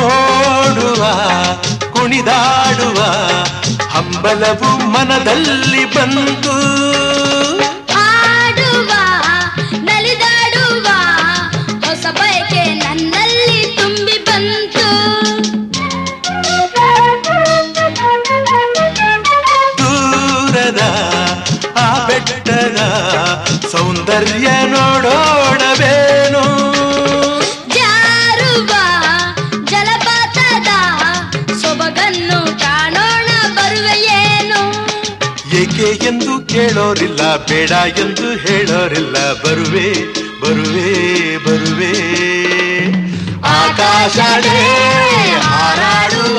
ಓಡುವ ಕುಣಿದಾಡುವ ಹಂಬಲವು ಮನದಲ್ಲಿ ಬಂತು. ಆಡುವ ನಲಿದಾಡುವ ಹೊಸ ಬಯಕೆ ನನ್ನಲ್ಲಿ ತುಂಬಿ ಬಂತು. ದೂರದ ಆ ಬೆಟ್ಟದ ಸೌಂದರ್ಯ ನೋಡೋಣವೇನು. ಜಾರುವ ಜಲಪಾತದ ಸೊಬಗನ್ನು ಕಾಣೋಣ ಬರುವೆಯೇನು. ಏಕೆ ಎಂದು ಕೇಳೋರಿಲ್ಲ, ಬೇಡ ಎಂದು ಹೇಳೋರಿಲ್ಲ, ಬರುವೆ ಬರುವೆ ಬರುವೆ. ಆಕಾಶದೇ ಹಾರಾಡುವ,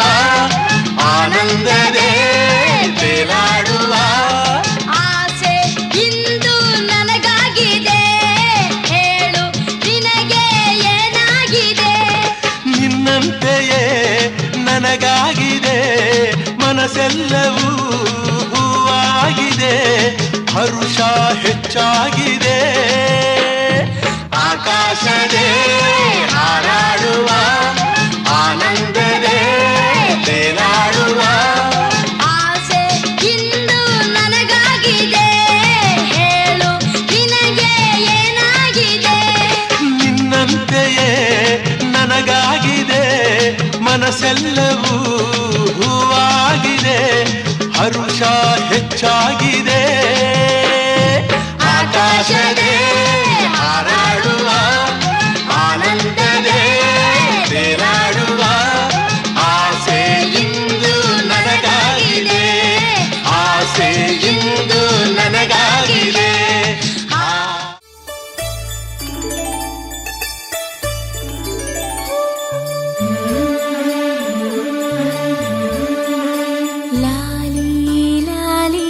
ಆನಂದದೇ ತೇಲಾಡುವ ಆಸೆ ಇಂದು ನನಗಾಗಿದೆ, ಹೇಳು ನಿನಗೆ ಏನಾಗಿದೆ. ನಿನ್ನಂತೆಯೇ ನನಗಾಗಿದೆ, ಮನಸ್ಸೆಲ್ಲವೂ ಹೂವಾಗಿದೆ, ಹರುಷ ಹೆಚ್ಚಾಗಿದೆ. ಆಕಾಶದೇ ಹಾರಾಡುವ, ಆನಂದದೇ ತೇಲಾಡುವ ಆಸೆ ಇಂದು ನನಗಾಗಿದೆ, ಹೇಳು ನಿನಗೆ ಏನಾಗಿದೆ. ನಿನ್ನಂತೆಯೇ ನನಗಾಗಿದೆ, ಮನಸ್ಸೆಲ್ಲವೂ ಹೂವಾಗಿದೆ, ಹರುಷ ಹೆಚ್ಚಾಗಿದೆ. ಆಕಾಶದೇ ಹಾರಾಡುವ, ಆನಂದದೇ ತೇಲಾಡುವ ಆಸೆ ಇಂದು ನನಗಾಗಿದೆ, ಆಸೆ ಇಂದು ನನಗಾಗಿದೆ. ಲಾಲಿ ಲಾಲಿ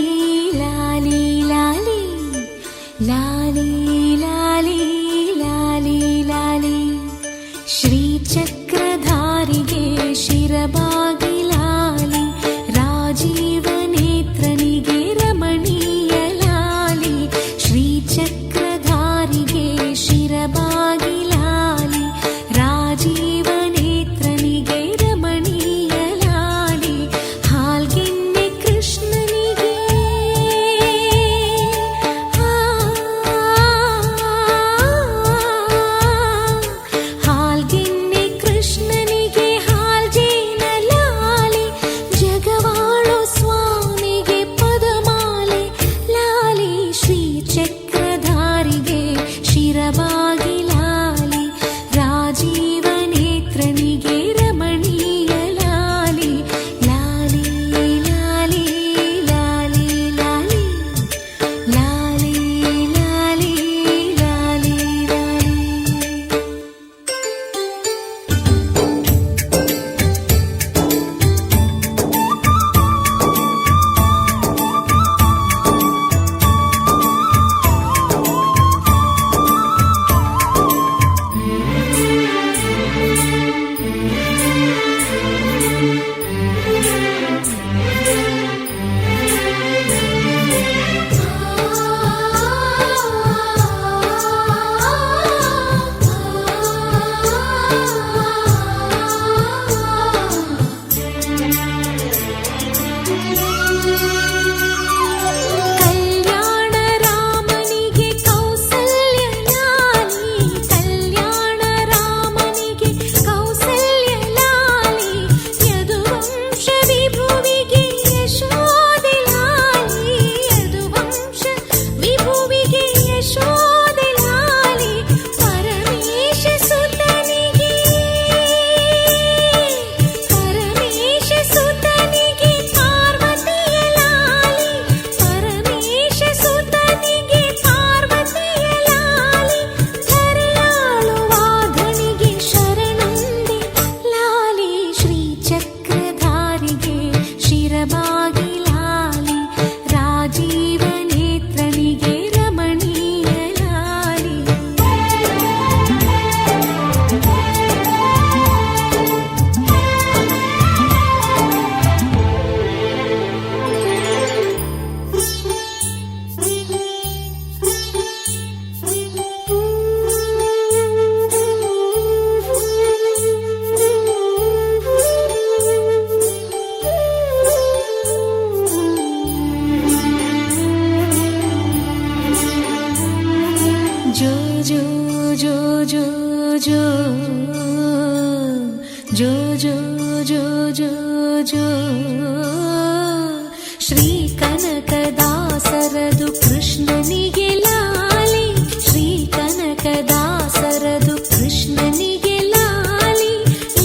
ಶ್ರೀ ಕನಕದಾಸರದು ಕೃಷ್ಣನಿಗೆ ಲಾಲಿ, ಶ್ರೀ ಕನಕದಾಸರದು ಕೃಷ್ಣನಿಗೆ ಲಾಲಿ,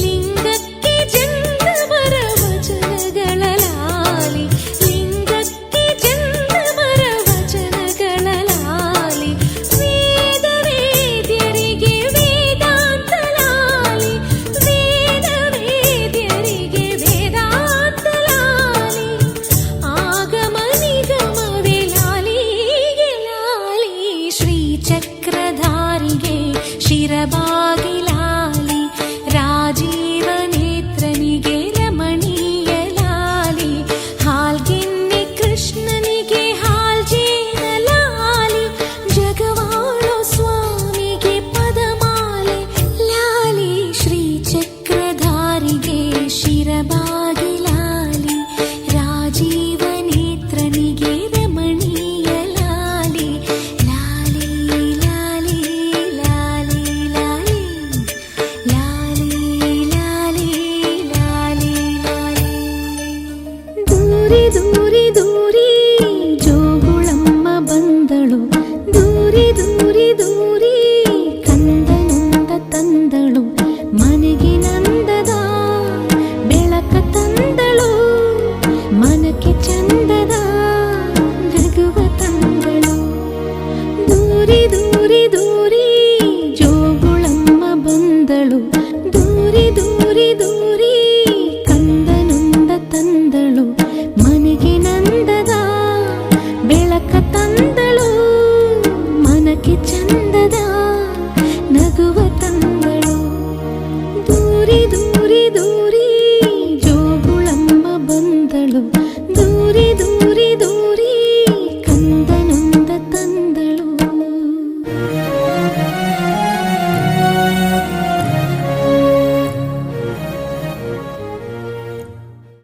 ಲಿಂಗಕ್ಕೆ ಚಂದಮರ ವಚನಗಳ ಲಾಲಿ, ಲಿಂಗಕ್ಕೆ ಚಂದಮರ ವಚನಗಳ ಲಾಲಿ, ವೇದ ವೇದ್ಯರಿಗೆ ವೇದಾಂತ ಲಾಲಿ, ವೇದ ವೇದ್ಯರಿಗೆ ವೇದಾಂತ ಲಾಲಿ, ಆಗಮ ನಿಗಮವೇ ಲಾಲಿಗೆ ಲಾಲಿ, ಶ್ರೀ ಚಕ್ರಧಾರಿಗೆ ಶಿರಬಾಗಿ ಲಾಲಿ, ರಾಜೀವ ನೇತ್ರನಿಗೆ ರಮಣೀಯ ಲಾಲಿ, ಹಾಲ್ಗೆನ್ನೆ ಕೃಷ್ಣನಿಗೆ ಹಾಲ್ಜೇನ ಲಾಲಿ, ಜಗವಾಳೋ ಸ್ವಾಮಿಗೆ ಪದಮಾಲೆ ಲಾಲಿ, ಶ್ರೀ ಚಕ್ರಧಾರಿಗೆ ಶಿರಬಾಗಿ ಲಾಲಿ, ರಾಜೀವ ನೇತ್ರನಿಗೆ ರಮಣೀಯ ಲಾಲಿ, ಲಾಲಿ ಲಾಲಿ ಲಾಲಿ ಲಾಲಿ ಲಾಲಿ ಲಾಲಿ ಲಾಲಿ ಲಾಲಿ. ದೂರಿ ದೂರಿ ದೂರಿ ಜೋಗುಳಮ್ಮ ಬಂದಳು, ದೂರಿ ದೂರಿ ದೂರಿ ಕಂದನಂದ ತಂದಳು, ಮನೆಗೆ ನಂದದ ಬೆಳಕ ತಂದಳು, ಮನಕ್ಕೆ ಚಂದದ ನಗುವ ತಂದಳು. ದೂರಿ ದೂರಿ ದೂರಿ ಜೋಗುಳಮ್ಮ ಬಂದಳು, ದೂರಿ ದೂರಿ ದೂರಿ ಕಂದನಂದ ತಂದಳು, ಮನೆಗೆ ನಂದದ ಬೆಳಕ ತಂದಳು, ಮನಕ್ಕೆ ಚಂದದ ನಗುವ ತಂದಳು. ದೂರಿ ದೂರಿ ದೂರಿ ಜೋಗುಳಮ್ಮ ಬಂದಳು, ದೂರಿ ದೂರಿ ದೂರಿ